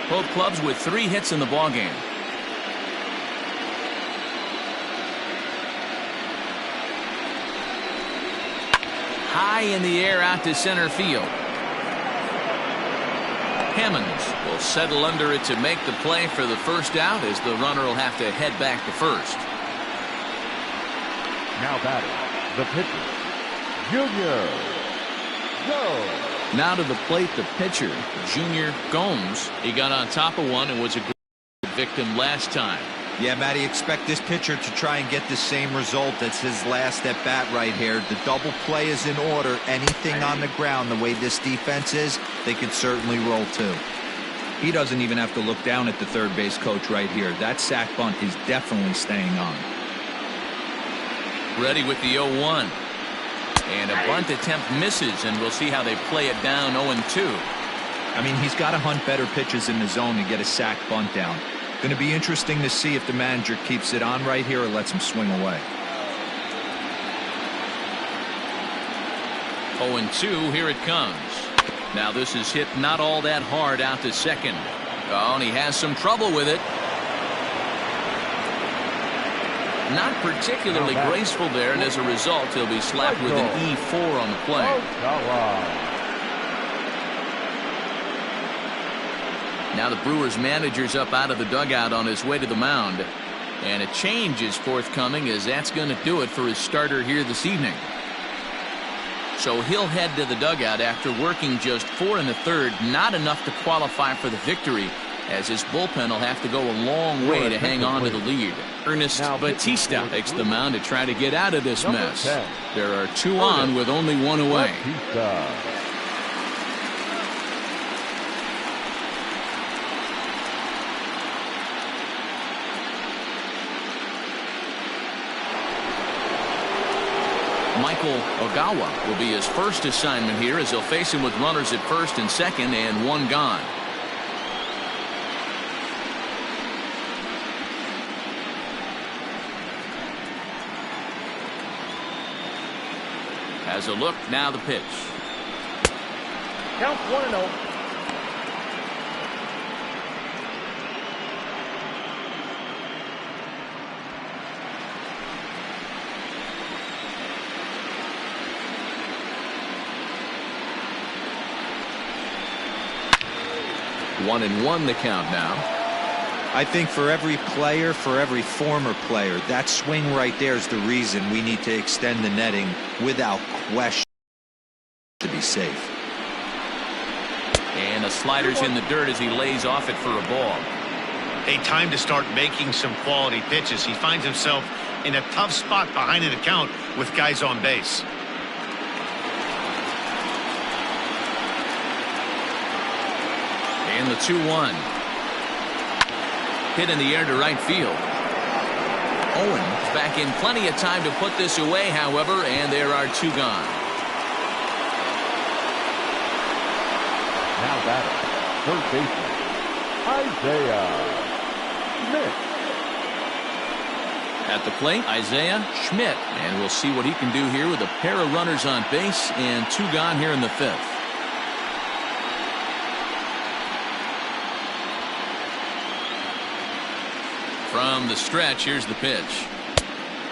Both clubs with 3 hits in the ballgame. High in the air out to center field. Hammonds will settle under it to make the play for the first out as the runner will have to head back to first. Now batting, the pitcher, Junior Go. Now to the plate, the pitcher, Junior Gomes. He got on top of one and was a good victim last time. Yeah, Matty, expect this pitcher to try and get the same result as his last at bat right here. The double play is in order. Anything on the ground, the way this defense is, they could certainly roll too. He doesn't even have to look down at the third base coach right here. That sac bunt is definitely staying on. Ready with the 0-1. And a bunt attempt misses, and we'll see how they play it down 0-2. I mean, he's got to hunt better pitches in the zone to get a sac bunt down. Going to be interesting to see if the manager keeps it on right here or lets him swing away. 0-2, here it comes. Now this is hit not all that hard out to second. Oh, and he has some trouble with it. Not particularly graceful there, and as a result, he'll be slapped with an E4 on the play. Now the Brewers manager's up out of the dugout on his way to the mound. And a change is forthcoming, as that's going to do it for his starter here this evening. So he'll head to the dugout after working just 4 1/3, not enough to qualify for the victory, as his bullpen will have to go a long way to hang on to the lead. Ernest Batista takes the mound to try to get out of this mess. There are 2 on with only 1 away. Michael Ogawa will be his first assignment here, as he'll face him with runners at first and second and 1 gone. Has a look, now the pitch. Count 1-0. One and 1 the count now. I think for every player, for every former player, that swing right there is the reason we need to extend the netting without question to be safe. And the slider's in the dirt as he lays off it for a ball. Hey, time to start making some quality pitches. He finds himself in a tough spot behind an account with guys on base. And the 2-1. Hit in the air to right field. Owens back in plenty of time to put this away, however, and there are 2 gone. batter, first baseman, Isaiah Smith. At the plate, Isaiah Schmidt. And we'll see what he can do here with a pair of runners on base and 2 gone here in the 5th. From the stretch, here's the pitch.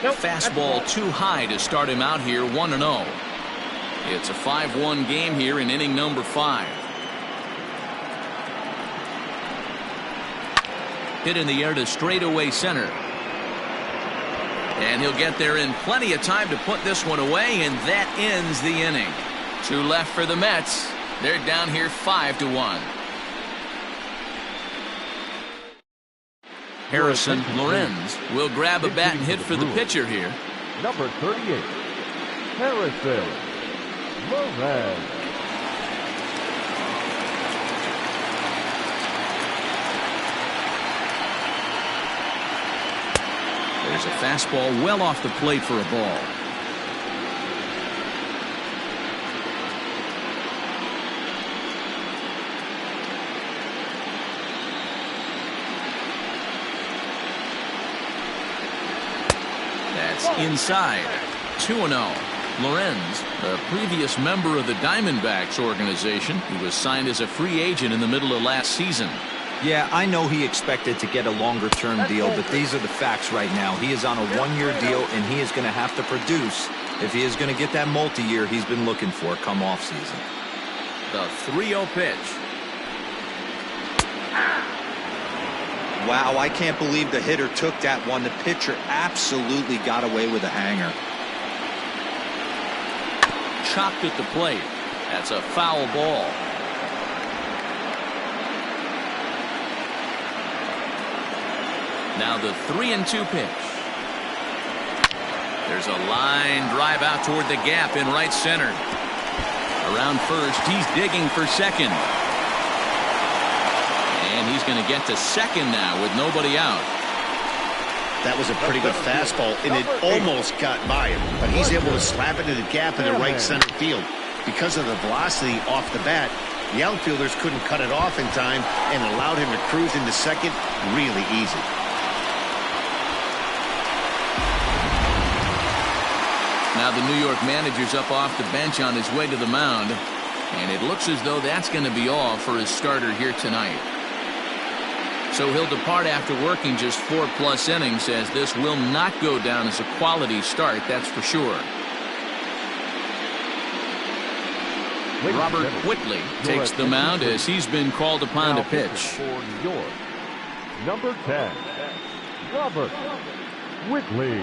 Fastball too high to start him out here, 1-0. It's a 5-1 game here in inning number 5. Hit in the air to straightaway center. And he'll get there in plenty of time to put this one away, and that ends the inning. 2 left for the Mets. They're down here 5-1. Harrison Lorenz will grab a bat and hit for the pitcher here. Number 38, Harrison Lorenz. There's a fastball well off the plate for a ball. That's inside. 2-0. Lorenz, a previous member of the Diamondbacks organization, who was signed as a free agent in the middle of last season. Yeah, I know he expected to get a longer-term deal, but these are the facts right now. He is on a 1-year deal, and he is going to have to produce if he is going to get that multi-year he's been looking for come off-season. The 3-0 pitch. Wow, I can't believe the hitter took that one. The pitcher absolutely got away with a hanger. Chopped at the plate. That's a foul ball. Now the 3-2 pitch. There's a line drive out toward the gap in right center. Around first, he's digging for second. And he's going to get to second now with nobody out. That was a pretty good fastball, and it almost got by him, but he's able to slap it in the gap in the right center field. Because of the velocity off the bat, the outfielders couldn't cut it off in time and allowed him to cruise into second really easy. Now the New York manager's up off the bench on his way to the mound, and it looks as though that's going to be all for his starter here tonight. So he'll depart after working just 4+ innings, as this will not go down as a quality start, that's for sure. Robert Whitley takes the mound as he's been called upon to pitch. For New York, number 10, Robert Whitley.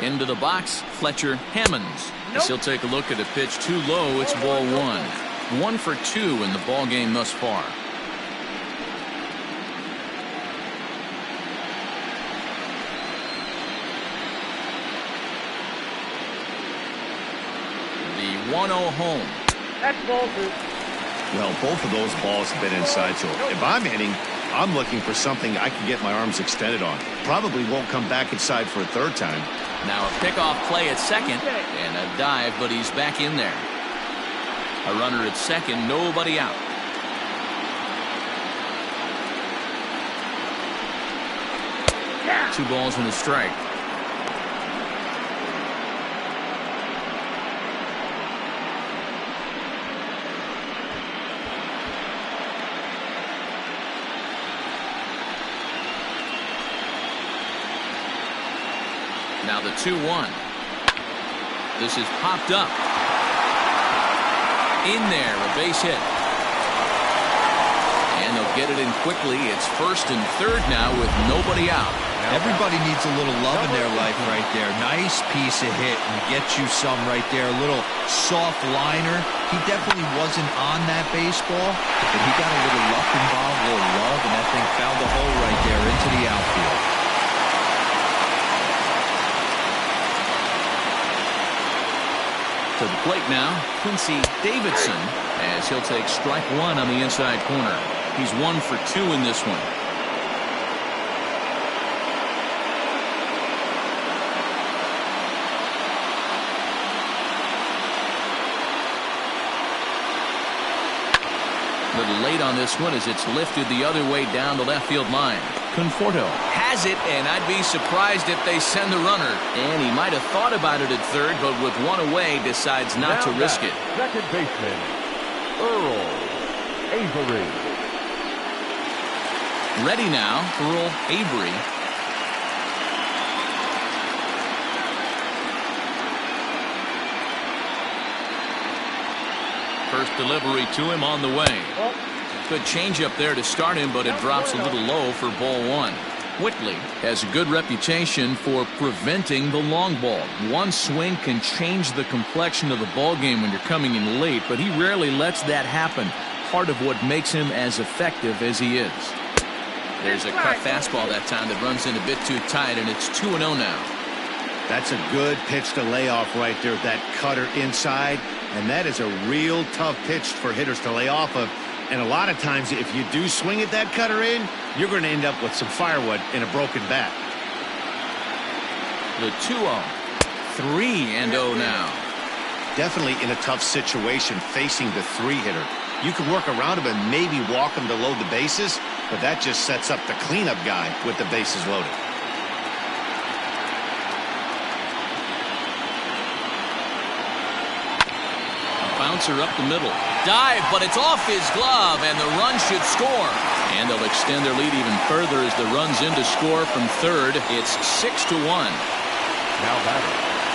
Into the box, Fletcher Hammonds. As he'll take a look at a pitch too low, it's ball 1. 1 for 2 in the ball game thus far. The 1-0 home. That's ball 2. Well, both of those balls have been inside, so if I'm hitting, I'm looking for something I can get my arms extended on. Probably won't come back inside for a third time. Now a pickoff play at second and a dive, but he's back in there. A runner at second, nobody out. Yeah. 2 balls and a strike. Now the 2-1. This is popped up. In there, a base hit. And they'll get it in quickly. It's first and third now with nobody out. Everybody needs a little love in their life right there. Nice piece of hit and get you some right there. A little soft liner. He definitely wasn't on that baseball, but he got a little luck involved, a little love, and that thing found the hole right there into the outfield. To To the plate now, Quincy Davidson, as he'll take strike one on the inside corner. He's 1 for 2 in this one. A little late on this one as it's lifted the other way down the left field line. Conforto has it, and I'd be surprised if they send the runner. And he might have thought about it at third, but with one away, decides not to risk it. Second baseman, Earl Avery. Ready now, Earl Avery. First delivery to him on the way. Good changeup there to start him, but it drops a little low for ball one. Whitley has a good reputation for preventing the long ball. One swing can change the complexion of the ball game when you're coming in late, but he rarely lets that happen. Part of what makes him as effective as he is. There's a cut fastball that time that runs in a bit too tight, and it's 2-0 now. That's a good pitch to lay off right there, that cutter inside. And that is a real tough pitch for hitters to lay off of. And a lot of times, if you do swing at that cutter in, you're going to end up with some firewood in a broken bat. The 2-0. 3-0 now. Definitely in a tough situation facing the 3-hitter. You can work around him and maybe walk him to load the bases, but that just sets up the cleanup guy with the bases loaded. Bouncer up the middle. Dive, but it's off his glove, and the run should score. And they'll extend their lead even further as the run's in to score from third. It's 6-1. Now batter.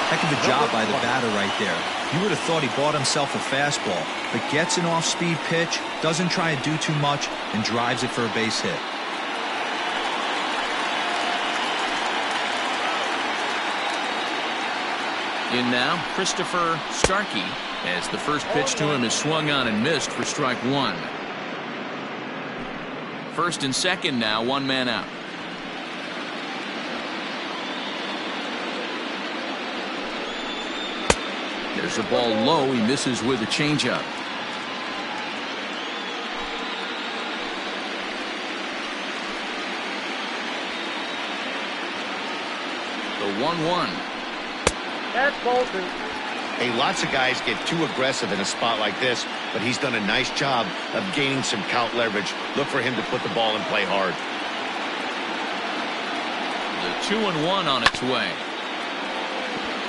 Heck of a job by the batter right there. You would have thought he bought himself a fastball, but gets an off-speed pitch, doesn't try to do too much, and drives it for a base hit. In now, Christopher Starkey, as the first pitch to him is swung on and missed for strike one. First and second now, one man out. There's a ball low. He misses with a changeup. The 1-1. That's Bolton. Hey, lots of guys get too aggressive in a spot like this, but he's done a nice job of gaining some count leverage. Look for him to put the ball in play hard. The 2-1 on its way.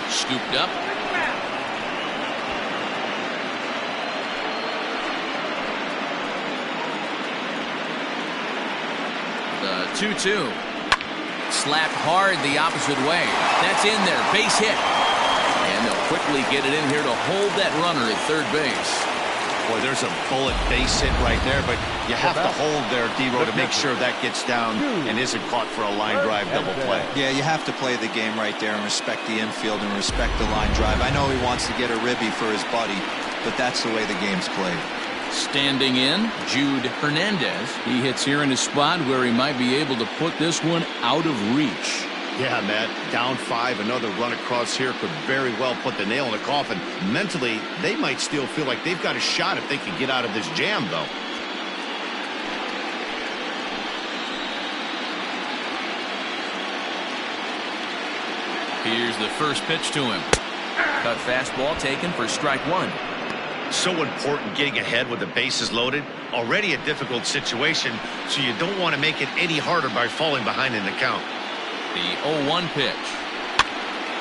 Scooped up. The 2-2. Slapped hard the opposite way. That's in there. Base hit. And they'll quickly get it in here to hold that runner at third base. Boy, there's a bullet base hit right there, but you have to hold there, D-Row, to make sure that gets down and isn't caught for a line drive double play. Yeah, you have to play the game right there and respect the infield and respect the line drive. I know he wants to get a ribby for his buddy, but that's the way the game's played. Standing in, Jude Hernandez. He hits here in a spot where he might be able to put this one out of reach. Yeah, Matt, down 5, another run across here could very well put the nail in the coffin. Mentally, they might still feel like they've got a shot if they can get out of this jam, though. Here's the first pitch to him. Cut fastball taken for strike one. So important getting ahead with the bases loaded. Already a difficult situation, so you don't want to make it any harder by falling behind in the count. The 0-1 pitch.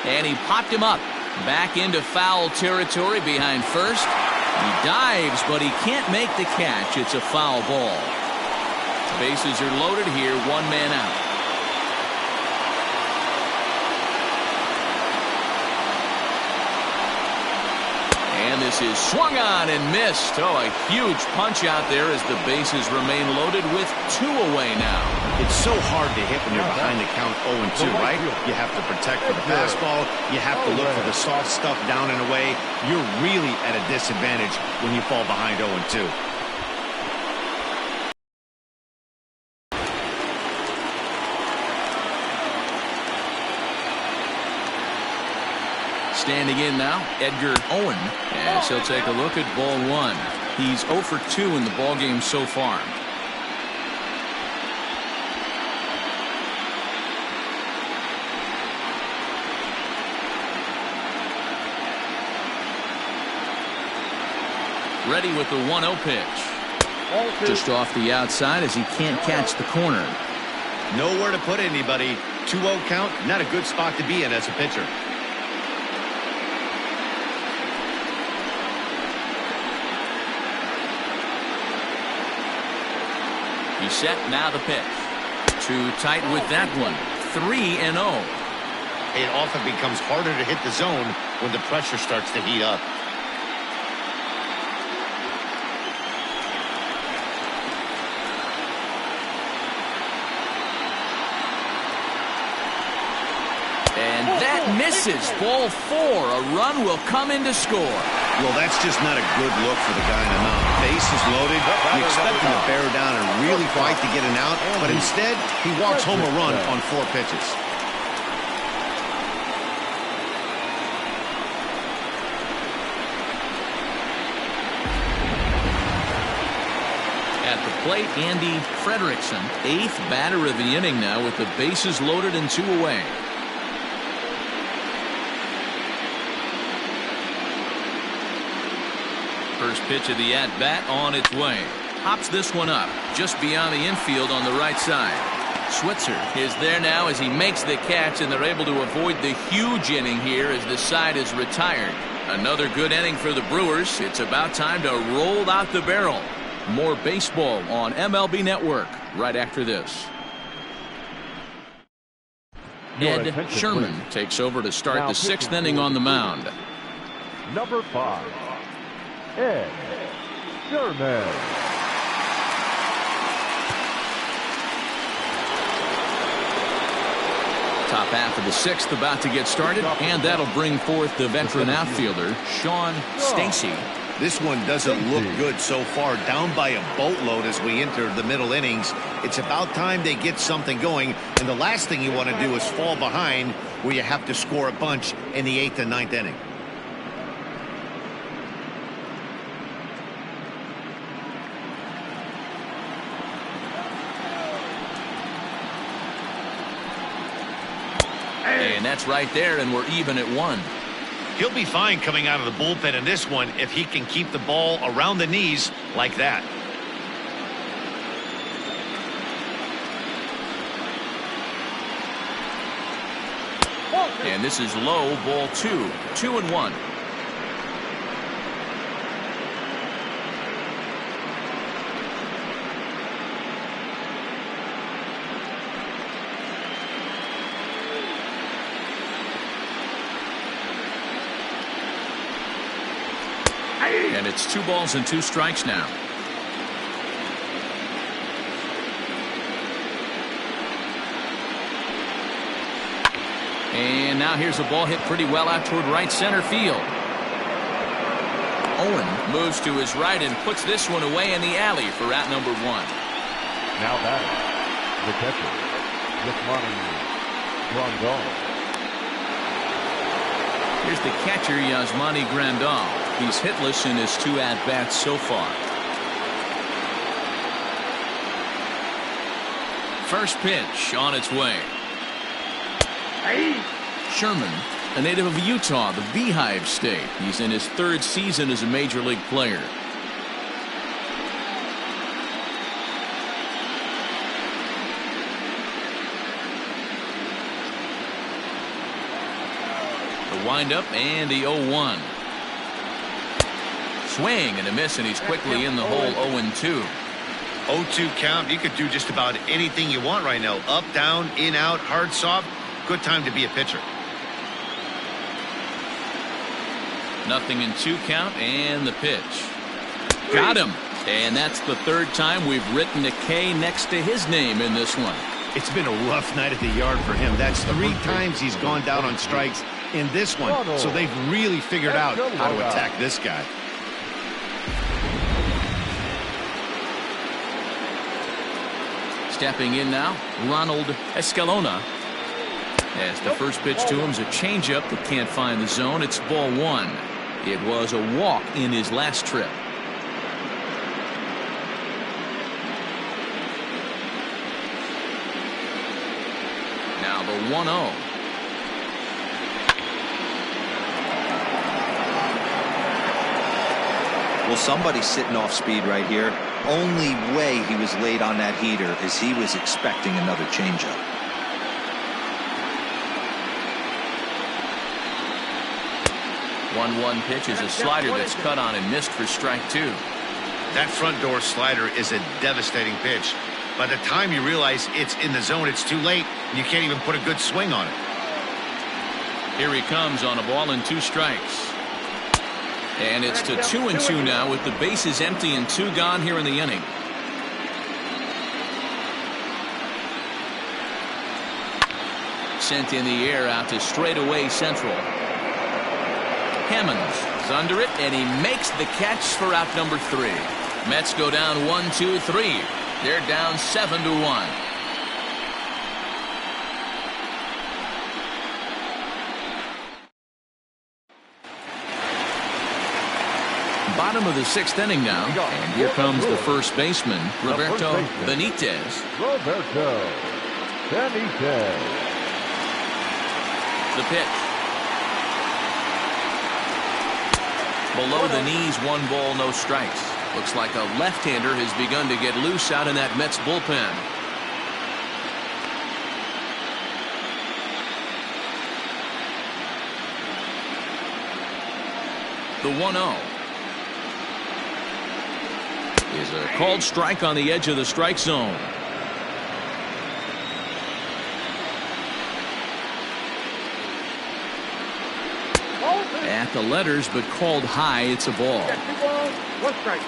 And he popped him up. Back into foul territory behind first. He dives, but he can't make the catch. It's a foul ball. Bases are loaded here, one man out. And this is swung on and missed. Oh, a huge punch out there as the bases remain loaded with 2 away now. It's so hard to hit when you're behind the count 0-2, right? You have to protect for the fastball. You have to look for the soft stuff down and away. You're really at a disadvantage when you fall behind 0-2. Standing in now, Edgar Owen, as he'll take a look at ball one. He's 0 for 2 in the ballgame so far. Ready with the 1-0 pitch. Just off the outside as he can't catch the corner. Nowhere to put anybody. 2-0 count, not a good spot to be in as a pitcher. He's set, now the pitch. Too tight with that one. 3-0. It often becomes harder to hit the zone when the pressure starts to heat up. And that misses. Ball 4. A run will come in to score. Well, that's just not a good look for the guy in the mound. Bases loaded. You expect him to bear down and really fight to get an out, but instead, he walks home a run on 4 pitches. At the plate, Andy Frederickson, 8th batter of the inning now with the bases loaded and 2 away. First pitch of the at-bat on its way. Hops this one up just beyond the infield on the right side. Switzer is there now as he makes the catch, and they're able to avoid the huge inning here as the side is retired. Another good inning for the Brewers. It's about time to roll out the barrel. More baseball on MLB Network right after this. Ed Sherman takes over to start the 6th inning on the mound. Number 5, Ed Sherman. Top half of the 6th about to get started, and that'll bring forth the veteran outfielder, Sean Stacy. This one doesn't look good so far. Down by a boatload as we enter the middle innings. It's about time they get something going, and the last thing you want to do is fall behind where you have to score a bunch in the 8th and 9th inning. And that's right there, and we're even at 1. He'll be fine coming out of the bullpen in this one if he can keep the ball around the knees like that. And this is low, ball 2. 2-1. And it's 2 balls and 2 strikes now. And now here's a ball hit pretty well out toward right center field. Owen moves to his right and puts this one away in the alley for out number 1. Now batting, the catcher, Yasmani Grandal. Here's the catcher, Yasmani Grandal. He's hitless in his 2 at-bats so far. First pitch on its way. Sherman, a native of Utah, the Beehive State. He's in his 3rd season as a major league player. The windup and the 0-1. Swing and a miss, and he's quickly in the hole. 0-2. 0-2 count. You could do just about anything you want right now. Up, down, in, out, hard, soft. Good time to be a pitcher. Nothing in 2 count, and the pitch. Got him. And that's the 3rd time we've written a K next to his name in this one. It's been a rough night at the yard for him. That's 3 times he's gone down on strikes in this one. So they've really figured out how to attack this guy. Stepping in now, Ronald Escalona. As the first pitch to him is a changeup that can't find the zone. It's ball one. It was a walk in his last trip. Now the 1-0. Well, somebody's sitting off speed right here. Only way he was late on that heater is he was expecting another changeup. One pitch is a slider that's cut on and missed for strike two. That front door slider is a devastating pitch. By the time you realize it's in the zone, it's too late, and you can't even put a good swing on it. Here he comes on a ball and 2 strikes. And it's to 2-2 now with the bases empty and 2 gone here in the inning. Sent in the air out to straightaway central. Hammonds is under it, and he makes the catch for out number 3. Mets go down 1-2-3. They're down 7-1. Bottom of the 6th inning now, and here comes the first baseman, Roberto Benitez. Roberto Benitez. The pitch. Below the knees, 1 ball, no strikes. Looks like a left-hander has begun to get loose out in that Mets bullpen. The 1-0 is a called strike on the edge of the strike zone. At the letters, but called high. It's a ball. 2 balls, 1 strike.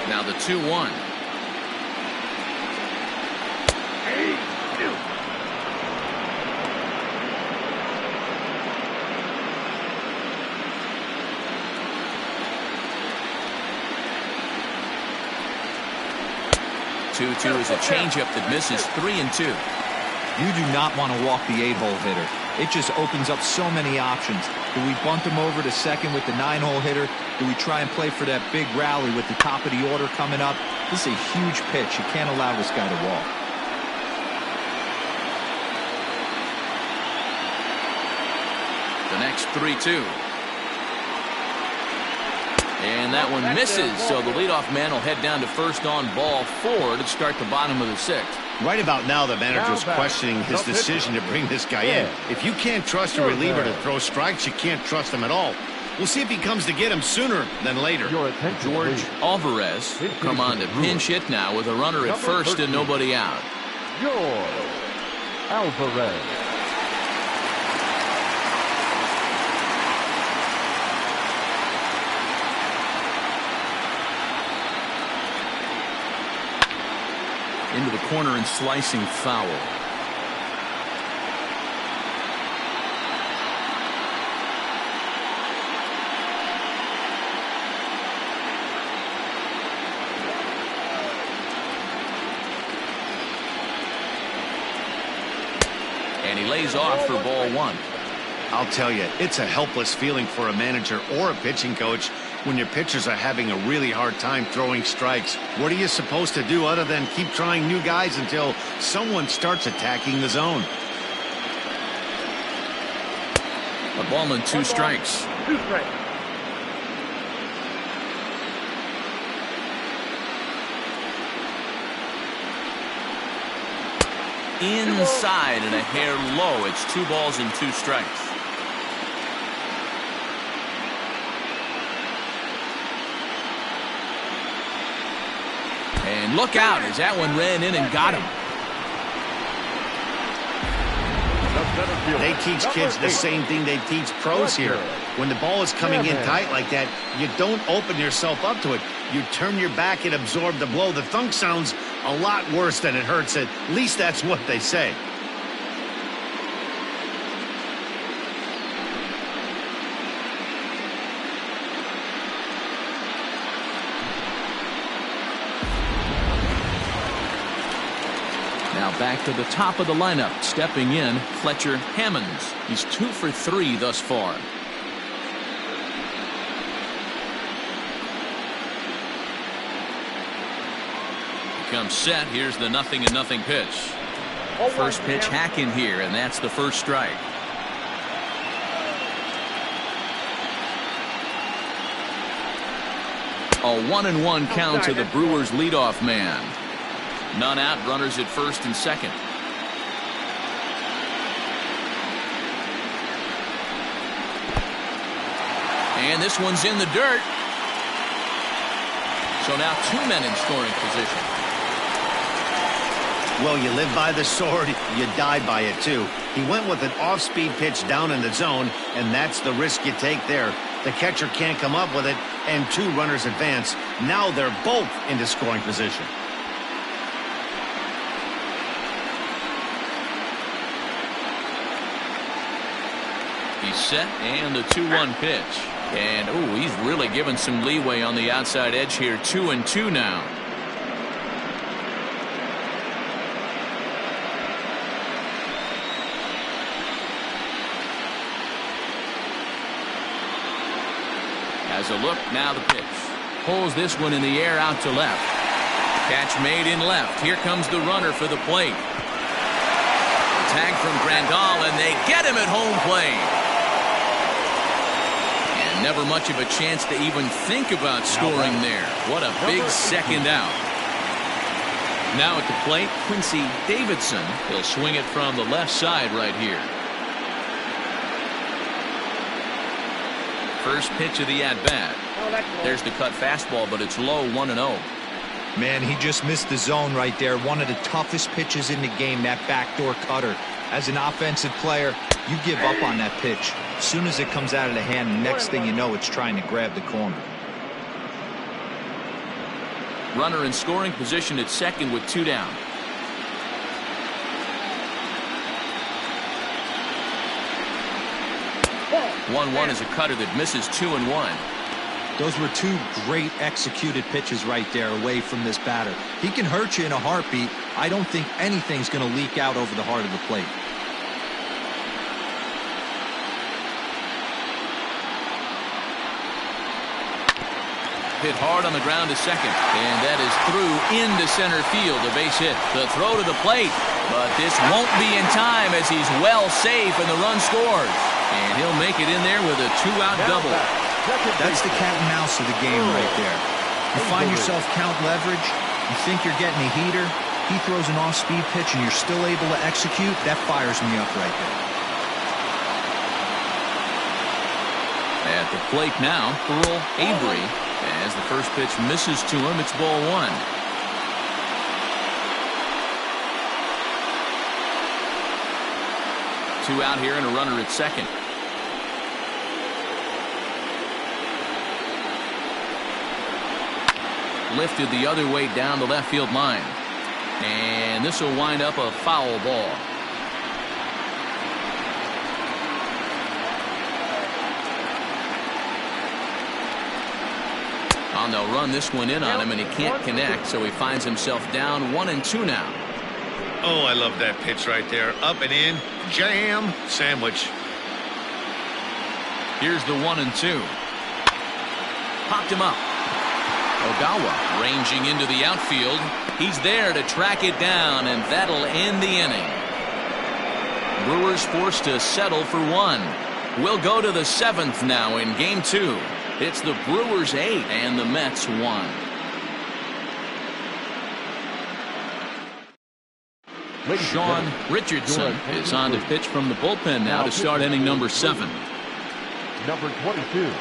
Now the 2-1. Two is a changeup that misses 3-2. You do not want to walk the 8-hole hitter. It just opens up so many options. Do we bunt him over to second with the 9-hole hitter? Do we try and play for that big rally with the top of the order coming up? This is a huge pitch. You can't allow this guy to walk. The next 3-2. And that one misses, so the leadoff man will head down to first on ball 4 to start the bottom of the 6th. Right about now, the manager's questioning his decision to bring this guy in. If you can't trust a reliever to throw strikes, you can't trust him at all. We'll see if he comes to get him sooner than later. George Alvarez will come on to pinch hit now with a runner at first and nobody out. George Alvarez. Into the corner and slicing foul. And he lays off for ball 1. I'll tell you, it's a helpless feeling for a manager or a pitching coach when your pitchers are having a really hard time throwing strikes. What are you supposed to do other than keep trying new guys until someone starts attacking the zone? A ball and 2 strikes. 2 strikes. Inside and a hair low. It's 2 balls and 2 strikes. And look out as that one ran in and got him. They teach kids the same thing they teach pros here. When the ball is coming in tight like that, you don't open yourself up to it. You turn your back and absorb the blow. The thunk sounds a lot worse than it hurts. At least that's what they say. back to the top of the lineup. Stepping in, Fletcher Hammonds. He's 2 for 3 thus far. Comes set. Here's the 0-0 pitch. First pitch hack in here, and that's the first strike. A 1-1 count to the Brewers leadoff man. None out, runners at first and second. And this one's in the dirt. So now 2 men in scoring position. Well, you live by the sword, you die by it too. He went with an off-speed pitch down in the zone, and that's the risk you take there. The catcher can't come up with it, and 2 runners advance. Now they're both into scoring position. He's set, and the 2-1 pitch. And, ooh, he's really given some leeway on the outside edge here. 2-2 now. Has a look, now the pitch. Pulls this one in the air out to left. Catch made in left. Here comes the runner for the plate. Tag from Grandal, and they get him at home plate. And never much of a chance to even think about scoring there. What a big second out. Now at the plate, Quincy Davidson. He'll swing it from the left side right here. First pitch of the at-bat. There's the cut fastball, but it's low, 1-0. Man, he just missed the zone right there. One of the toughest pitches in the game, that backdoor cutter. As an offensive player, you give up on that pitch. As soon as it comes out of the hand, the next thing you know, it's trying to grab the corner. Runner in scoring position at second with 2 down. One is a cutter that misses 2-1. Those were 2 great executed pitches right there away from this batter. He can hurt you in a heartbeat. I don't think anything's going to leak out over the heart of the plate. Hit hard on the ground to second, and that is through into center field, a base hit. The throw to the plate, but this won't be in time as he's well safe and the run scores. And he'll make it in there with a 2-out double. That's the cat and mouse of the game right there. You find yourself count leverage, you think you're getting a heater, he throws an off-speed pitch and you're still able to execute. That fires me up right there. At the plate now, Earl Avery. As the first pitch misses to him, it's ball 1. Two out here and a runner at second. Lifted the other way down the left field line. And this will wind up a foul ball. And they'll run this one in on him, and he can't connect, so he finds himself down 1-2 now. Oh, I love that pitch right there. Up and in, jam, sandwich. Here's the 1-2. Popped him up. Ogawa ranging into the outfield. He's there to track it down, and that'll end the inning. Brewers forced to settle for 1. We'll go to the 7th now in Game 2. It's the Brewers 8 and the Mets 1. Sean Richardson is on to pitch from the bullpen now to start inning number 7. Number 22,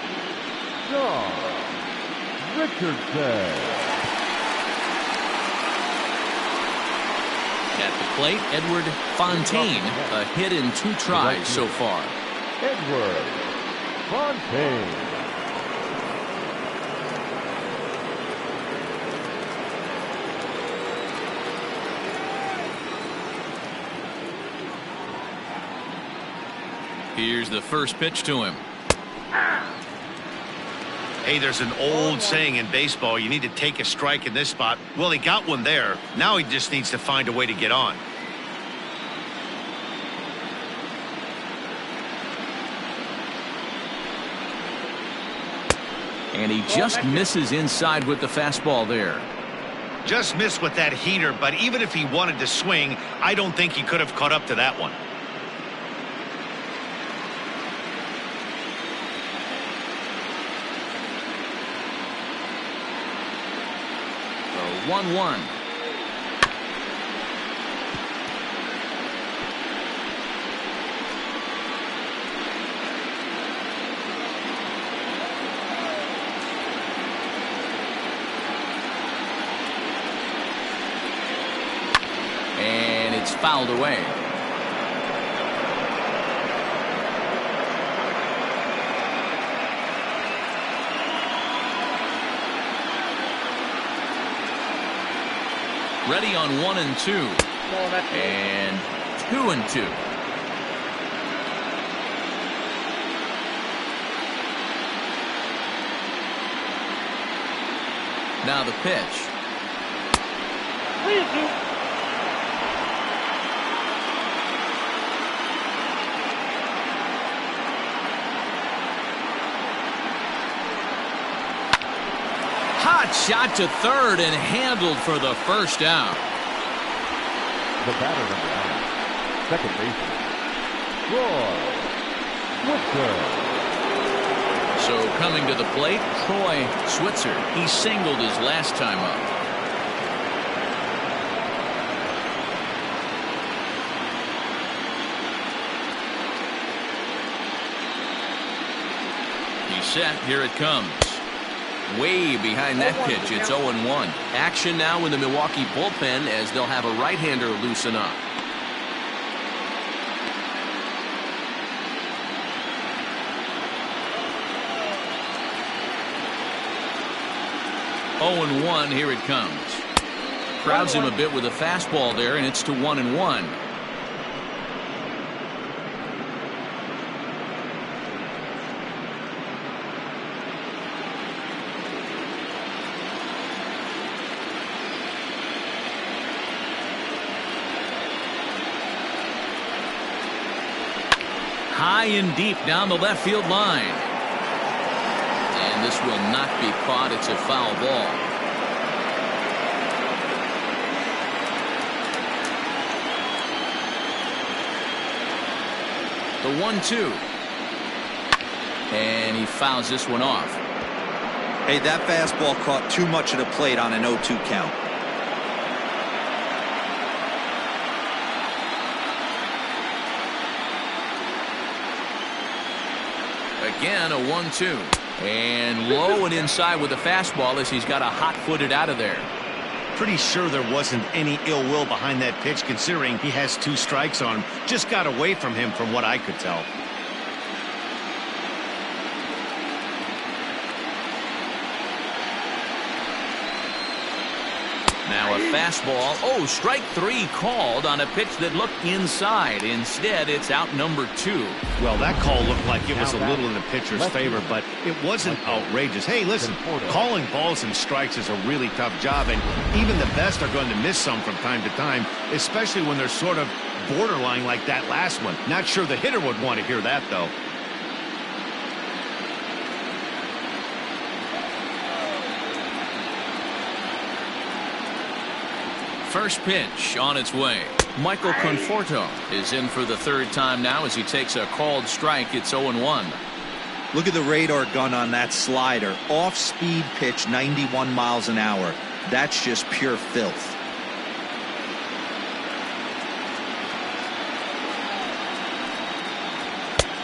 Sean Richardson. At the plate, Edward Fontaine, a hit in 2 tries so far. Edward Fontaine. Here's the first pitch to him. Hey, there's an old saying in baseball, you need to take a strike in this spot. Well, he got one there. Now he just needs to find a way to get on. And he just misses inside with the fastball there. Just missed with that heater, but even if he wanted to swing, I don't think he could have caught up to that one. The 1-1. And it's fouled away. Ready on 1-2. And 2-2. Now the pitch. Hot shot to third and handled for the first out. The batter number 9, second baseman, Troy Switzer. So coming to the plate, Troy Switzer. He singled his last time up. He's set. Here it comes. Way behind that pitch. It's 0-1. Action now in the Milwaukee bullpen as they'll have a right-hander loosen up. Oh-1. Here it comes. Crowds him a bit with a fastball there, and it's to 1-1. High and deep down the left field line. And this will not be caught. It's a foul ball. The 1-2. And he fouls this one off. Hey, that fastball caught too much of the plate on an 0-2 count. Again, a 1-2. And low and inside with the fastball as he's got a hot-footed out of there. Pretty sure there wasn't any ill will behind that pitch, considering he has 2 strikes on him. Just got away from him from what I could tell. Now a fastball. Oh, strike 3 called on a pitch that looked inside. Instead, it's out number 2. Well, that call looked like it was a little in the pitcher's favor, but it wasn't outrageous. Hey, listen, calling balls and strikes is a really tough job, and even the best are going to miss some from time to time, especially when they're sort of borderline like that last one. Not sure the hitter would want to hear that, though. First pitch on its way. Michael Conforto is in for the 3rd time now as he takes a called strike. It's 0-1. Look at the radar gun on that slider. Off-speed pitch, 91 miles an hour. That's just pure filth.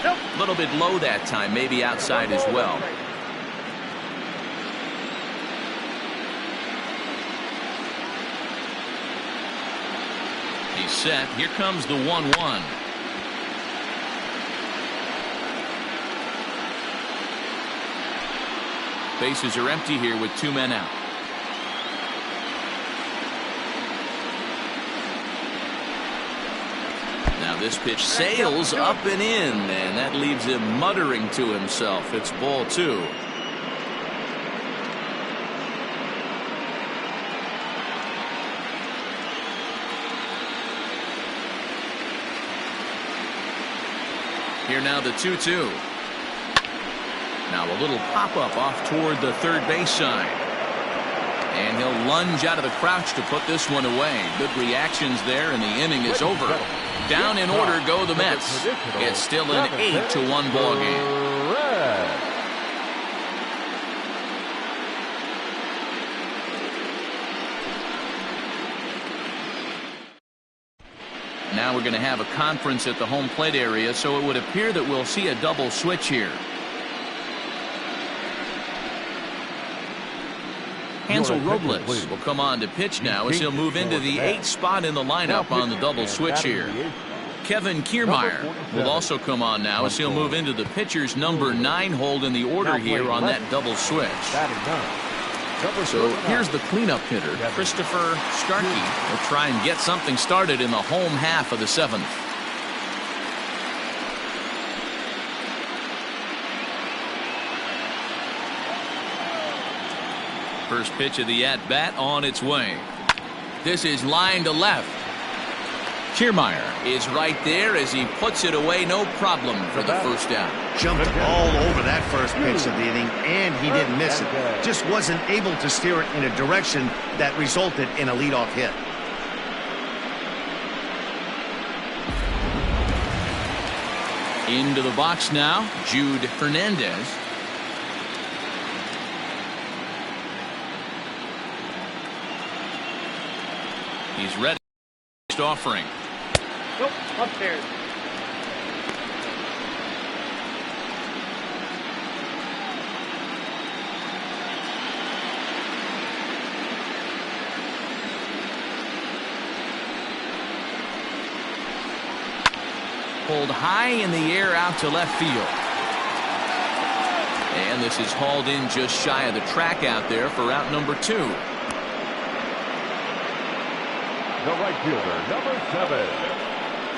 A little bit low that time, maybe outside as well. He's set. Here comes the 1-1. Bases are empty here with 2 men out. Now this pitch sails up and in, and that leaves him muttering to himself. It's ball 2. Here now the 2-2. Now a little pop-up off toward the third base side. And he'll lunge out of the crouch to put this one away. Good reactions there, and the inning is over. Down in order go the Mets. It's still an 8-1 ball game. Now we're going to have a conference at the home plate area, so it would appear that we'll see a double switch here. Hansel Robles will come on to pitch now as he'll move into the 8th spot in the lineup on the double switch here. Kevin Kiermaier will also come on now as he'll move into the pitcher's number 9 hold in the order here on that double switch. So here's the cleanup hitter, Christopher Starkey. Will try and get something started in the home half of the 7th. First pitch of the at-bat on its way. This is line to left. Kiermaier is right there as he puts it away, no problem for the first down. Jumped all over that first pitch of the inning, and he didn't miss it. Just wasn't able to steer it in a direction that resulted in a leadoff hit. Into the box now, Jude Hernandez. He's ready. Offering. Nope, upstairs. Pulled high in the air out to left field. And this is hauled in just shy of the track out there for out number 2. The right fielder, number 7,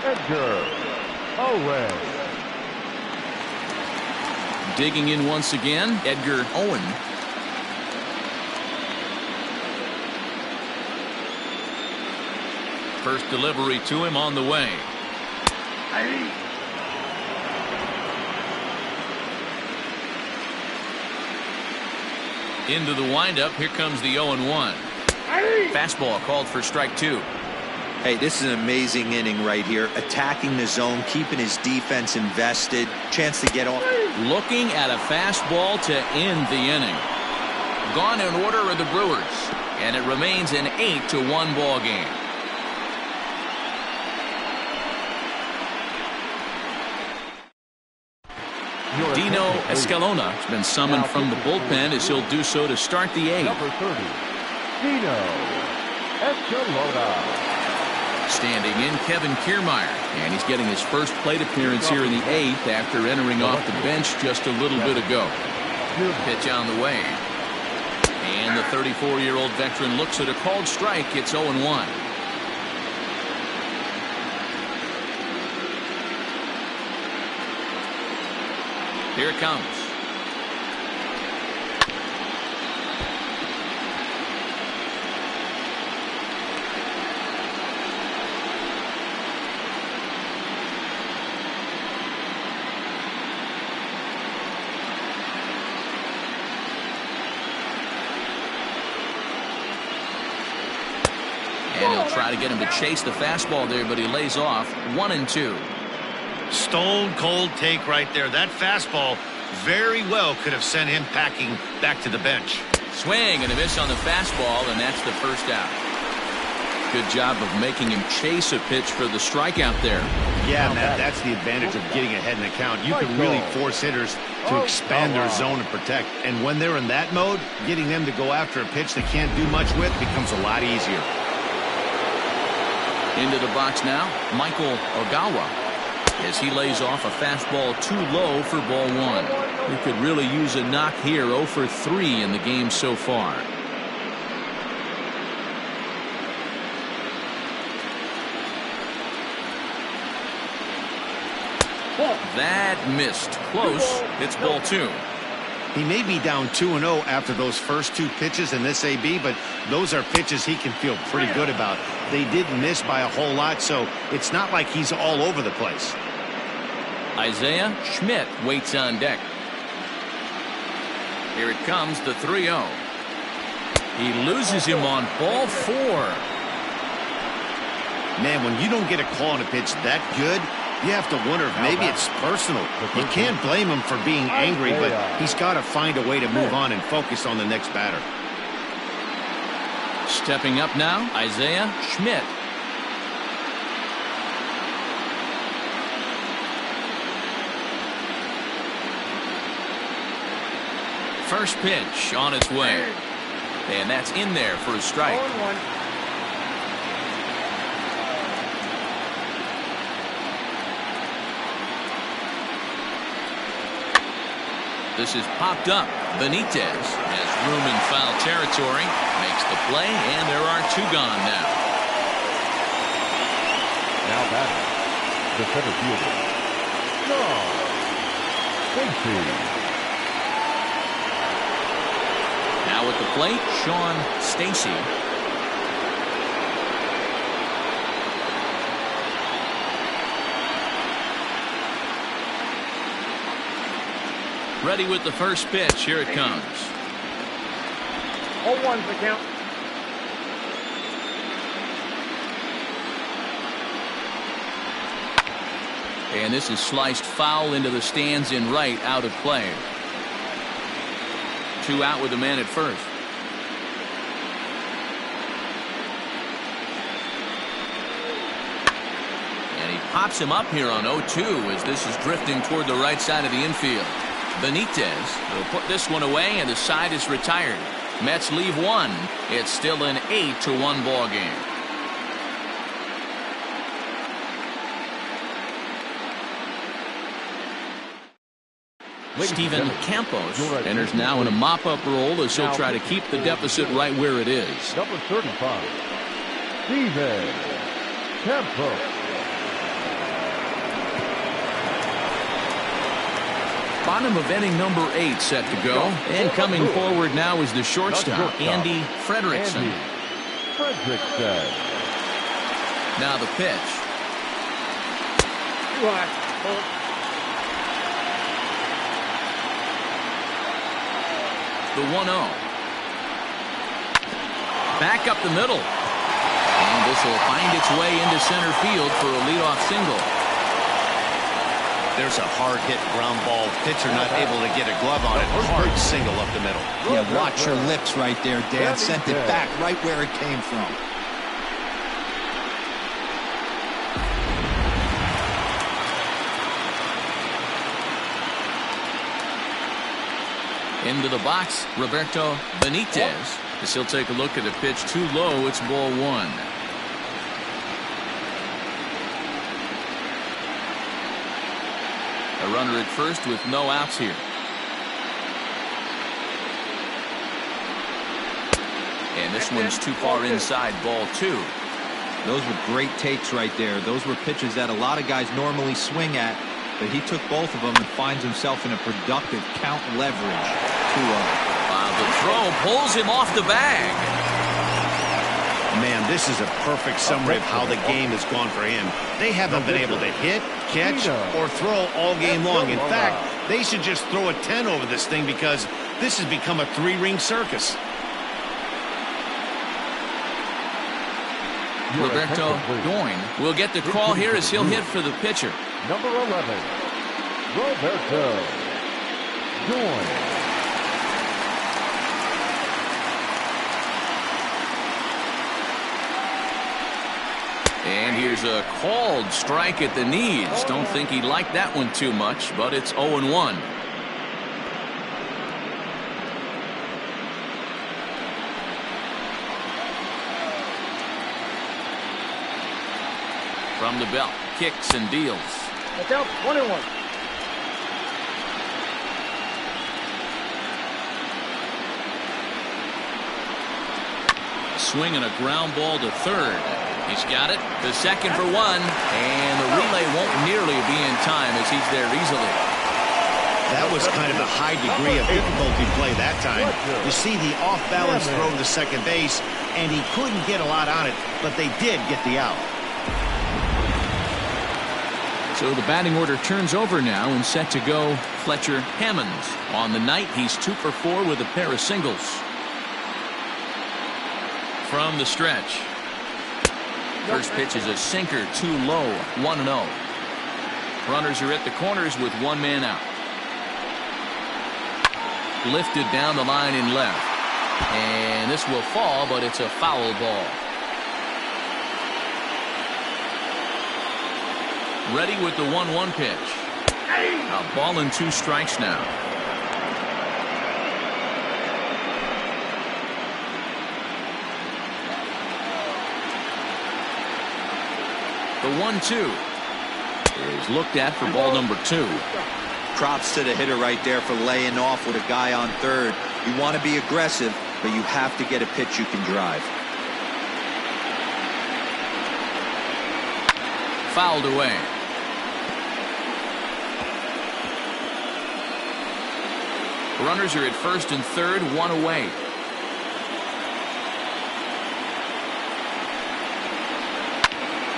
Edgar Owen. Digging in once again, Edgar Owen. First delivery to him on the way. Into the windup, here comes the 0-1. Fastball called for strike 2. Hey, this is an amazing inning right here. Attacking the zone, keeping his defense invested. Chance to get off. Looking at a fastball to end the inning. Gone in order are the Brewers. And it remains an 8-1 ball game. Dino Escalona has been summoned from the bullpen as he'll do so to start the 8th. Number 30, Dino Escalona. Standing in, Kevin Kiermaier, and he's getting his first plate appearance here in the 8th after entering off the bench just a little bit ago. Pitch on the way. And the 34-year-old veteran looks at a called strike. It's 0-1. Here it comes. And he'll try to get him to chase the fastball there, but he lays off. 1-2. Stone cold take right there. That fastball very well could have sent him packing back to the bench. Swing and a miss on the fastball, and that's the first out. Good job of making him chase a pitch for the strikeout there. Yeah, Matt, that's the advantage of getting ahead in the count. You can really force hitters to expand their zone and protect. And when they're in that mode, getting them to go after a pitch they can't do much with becomes a lot easier. Into the box now, Michael Ogawa, as he lays off a fastball too low for ball 1. He could really use a knock here. 0 for 3 in the game so far. That missed. Close. It's ball 2. He may be down 2-0 after those first 2 pitches in this AB, but those are pitches he can feel pretty good about. They didn't miss by a whole lot, so it's not like he's all over the place. Isaiah Schmidt waits on deck. Here it comes, the 3-0. He loses him on ball 4. Man, when you don't get a call on a pitch that good, you have to wonder if maybe it's personal. You can't blame him for being angry, but he's got to find a way to move on and focus on the next batter. Stepping up now, Isaiah Schmidt. First pitch on its way. And that's in there for a strike. 0-1. This is popped up. Benitez has room in foul territory. Makes the play, and there are 2 gone now. Now batting, the center fielder, Sean Stacy. Now at the plate, Sean Stacy. Ready with the first pitch. Here it comes. 0-1's the count. And this is sliced foul into the stands in right, out of play. 2 out with the man at first. And he pops him up here on 0-2 as this is drifting toward the right side of the infield. Benitez will put this one away, and the side is retired. Mets leave 1. It's still an 8-1 ball game. Steven Campos enters now in a mop-up role as he'll try to keep the deficit right where it is. Number 35, Steven Campos. Bottom of inning number 8 set to go. And coming forward now is the shortstop, Andy Frederickson. Now the pitch. Too high. The 1-0. Back up the middle. And this will find its way into center field for a leadoff single. There's a hard hit ground ball. Pitcher not able to get a glove on it. Hard single up the middle. Yeah, watch your lips right there, Dan. Sent it back right where it came from. Into the box, Roberto Benitez. As he'll take a look at a pitch too low, it's ball 1. A runner at first with no outs here. And this one's too far inside, ball 2. Those were great takes right there. Those were pitches that a lot of guys normally swing at, but he took both of them and finds himself in a productive count leverage. 2-0. The throw pulls him off the bag. Man, this is a perfect summary of how the game has gone for him. They haven't been able to hit, catch, or throw all game long. In fact, they should just throw a 10 over this thing because this has become a 3-ring circus. Roberto Doyne will get the call here as he'll hit for the pitcher. Number 11, Roberto Doyne. And here's a called strike at the knees. Don't think he liked that one too much, but it's 0-1. From the belt, kicks and deals. Look out, 1-1. Swing and a ground ball to third. He's got it. The second for 1. And the relay won't nearly be in time as he's there easily. That was kind of a high degree of difficulty play that time. You see the off-balance throw to second base, and he couldn't get a lot on it, but they did get the out. So the batting order turns over now and set to go Fletcher Hammonds. On the night, he's 2 for 4 with a pair of singles. From the stretch. First pitch is a sinker, too low, 1-0. Runners are at the corners with one man out. Lifted down the line in left. And this will fall, but it's a foul ball. Ready with the 1-1 pitch. A ball and 2 strikes now. The 1-2 is looked at for ball number 2. Props to the hitter right there for laying off with a guy on third. You want to be aggressive, but you have to get a pitch you can drive. Fouled away. Runners are at first and third, 1 away.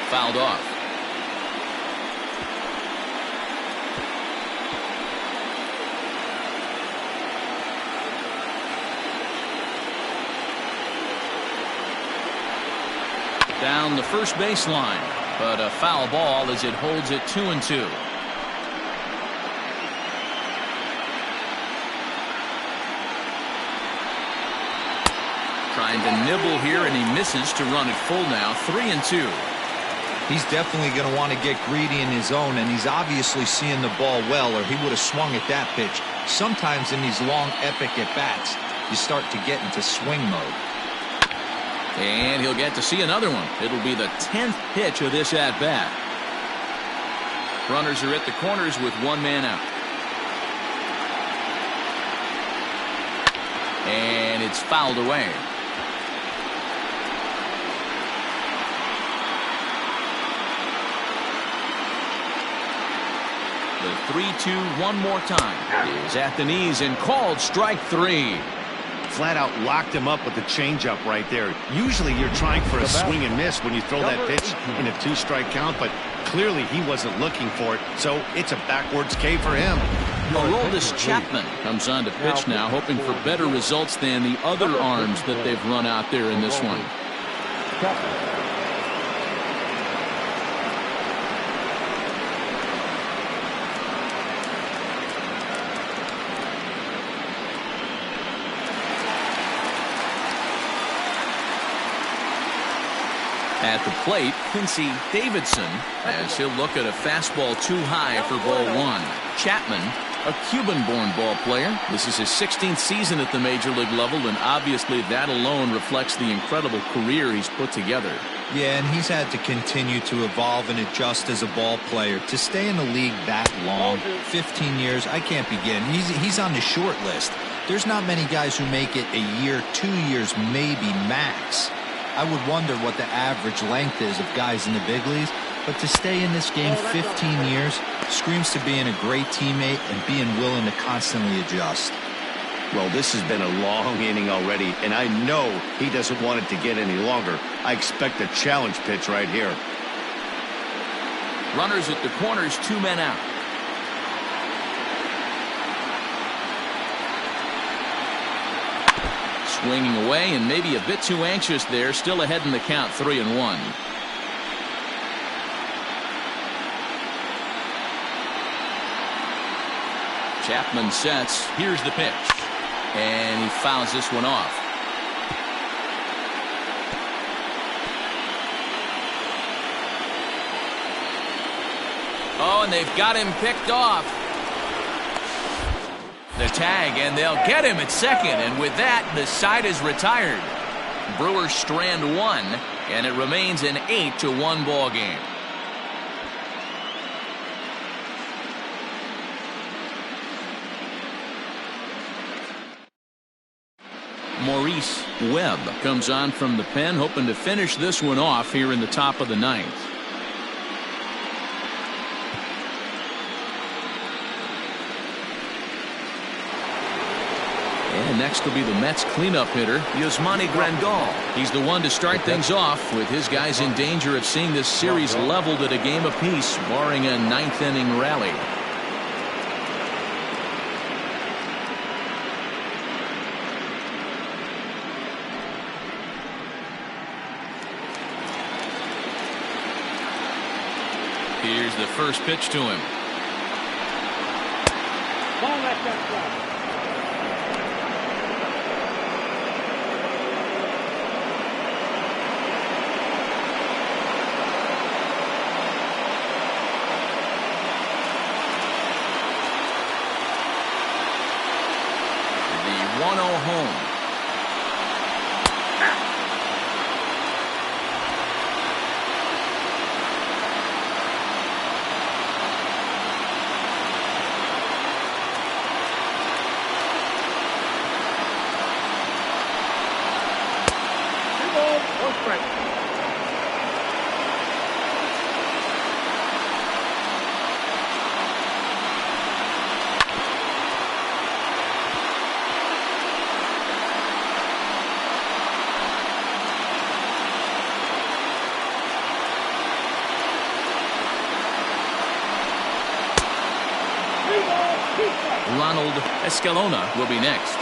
Fouled off. Down the first baseline, but a foul ball as it holds it 2-2. Trying to nibble here, and he misses to run it full now. 3-2. He's definitely going to want to get greedy in his zone, and he's obviously seeing the ball well, or he would have swung at that pitch. Sometimes in these long, epic at-bats, you start to get into swing mode. And he'll get to see another one. It'll be the 10th pitch of this at-bat. Runners are at the corners with one man out. And it's fouled away. The 3-2 one more time is at the knees and called strike 3. Flat out locked him up with the changeup right there. Usually you're trying for a swing and miss when you throw that pitch in a 2-strike count, but clearly he wasn't looking for it, so it's a backwards K for him. Aroldis Chapman comes on to pitch now, hoping for better results than the other arms that they've run out there in this one. At the plate, Quincy Davidson, as he'll look at a fastball too high for ball 1. Chapman, a Cuban-born ball player. This is his 16th season at the major league level, and obviously that alone reflects the incredible career he's put together. Yeah, and he's had to continue to evolve and adjust as a ball player. To stay in the league that long, 15 years, I can't begin. He's on the short list. There's not many guys who make it a year, 2 years, maybe max. I would wonder what the average length is of guys in the big leagues, but to stay in this game 15 years screams to being a great teammate and being willing to constantly adjust. Well, this has been a long inning already, and I know he doesn't want it to get any longer. I expect a challenge pitch right here. Runners at the corners, 2 men out. Swinging away and maybe a bit too anxious there. Still ahead in the count, 3-1. Chapman sets. Here's the pitch. And he fouls this one off. Oh, and they've got him picked off. The tag, and they'll get him at second, and with that, the side is retired. Brewers strand 1, and it remains an 8-1 ball game. Maurice Webb comes on from the pen, hoping to finish this one off here in the top of the 9th. And next will be the Mets cleanup hitter, Yasmani Grandal. He's the one to start things off, with his guys in danger of seeing this series leveled at a game apiece, barring a ninth-inning rally. Here's the first pitch to him. Ball left outside. The 1-0 home. Ronald Escalona will be next.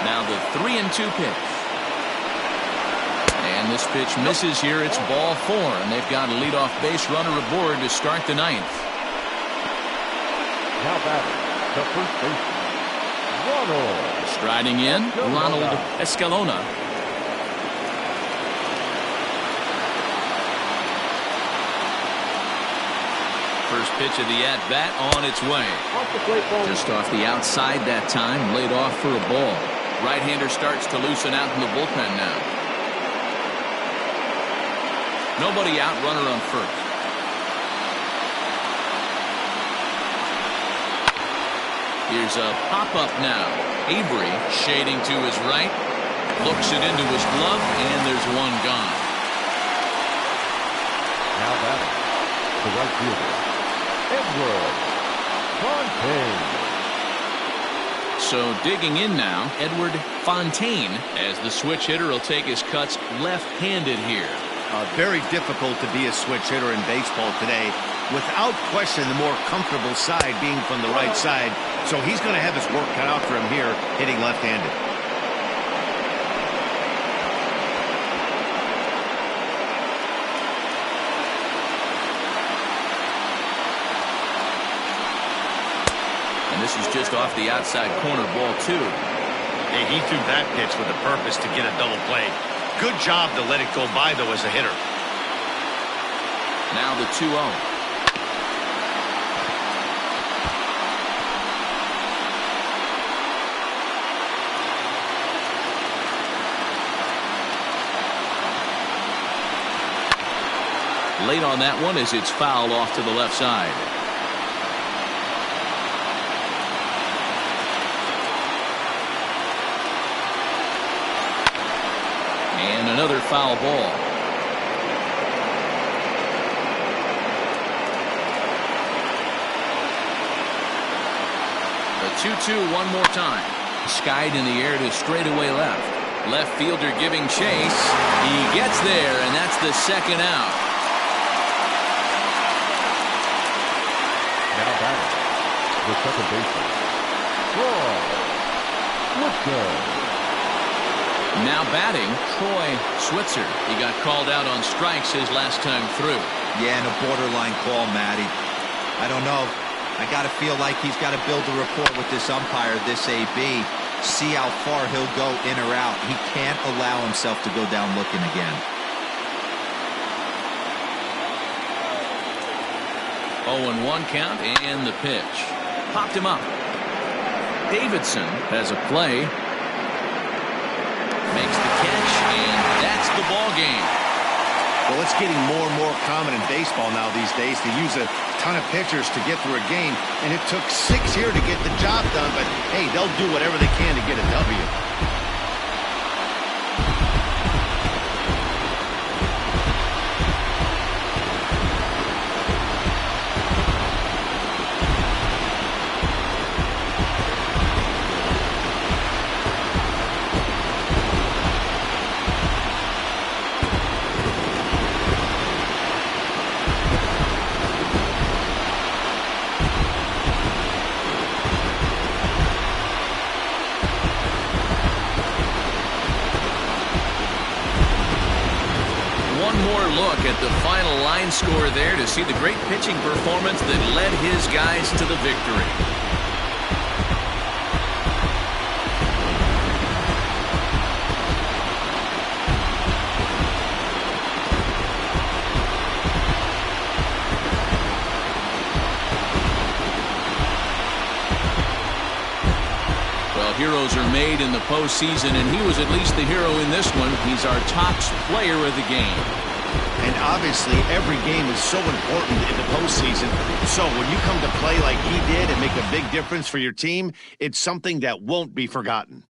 Now the 3-2 pitch. And this pitch misses here. It's ball 4, and they've got a leadoff base runner aboard to start the 9th. Now batting, the first baseman, Ronald. Striding in, Ronald Escalona. First pitch of the at-bat on its way. Just off the outside that time, laid off for a ball. Right-hander starts to loosen out in the bullpen now. Nobody out, runner on first. Here's a pop-up now. Avery shading to his right. Looks it into his glove, and there's one gone. Now batting, the right fielder, Edward Fontaine. So digging in now, Edward Fontaine, as the switch hitter will take his cuts left-handed here. Very difficult to be a switch hitter in baseball today. Without question, the more comfortable side being from the right side. So he's going to have his work cut out for him here, hitting left-handed. And this is just off the outside corner, ball 2. Hey, he threw that pitch with a purpose to get a double play. Good job to let it go by, though, as a hitter. Now the 2-0. Late on that one as it's fouled off to the left side. And another foul ball. The 2-2 one more time. Skied in the air to straightaway left. Left fielder giving chase. He gets there, and that's the second out. Now batting, the second baseman, Troy Switzer. Now batting, Troy Switzer. He got called out on strikes his last time through. Yeah, and a borderline call, Matty. I don't know. I got to feel like he's got to build a rapport with this umpire, this AB. See how far he'll go in or out. He can't allow himself to go down looking again. 0-1 count, and the pitch. Popped him up. Davidson has a play. Makes the catch, and that's the ball game. Well, it's getting more and more common in baseball now these days to use a ton of pitchers to get through a game, and it took 6 here to get the job done, but hey, they'll do whatever they can to get a W. one more look at the final line score there to see the great pitching performance that led his guys to the victory. Heroes are made in the postseason, and he was at least the hero in this one. He's our top player of the game. And obviously, every game is so important in the postseason. So when you come to play like he did and make a big difference for your team, it's something that won't be forgotten.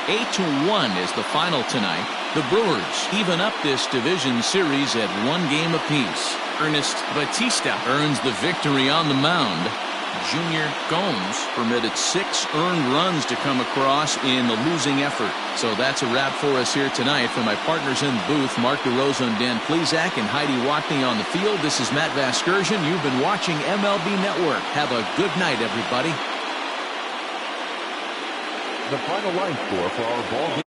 Eight to 1 is the final tonight. The Brewers even up this division series at 1 game apiece. Ernest Batista earns the victory on the mound. Junior Gomes permitted 6 earned runs to come across in the losing effort. So that's a wrap for us here tonight. For my partners in the booth, Mark DeRosa and Dan Plezak and Heidi Watney on the field, this is Matt Vasgersian. You've been watching MLB Network. Have a good night, everybody. The final line score for our ball game.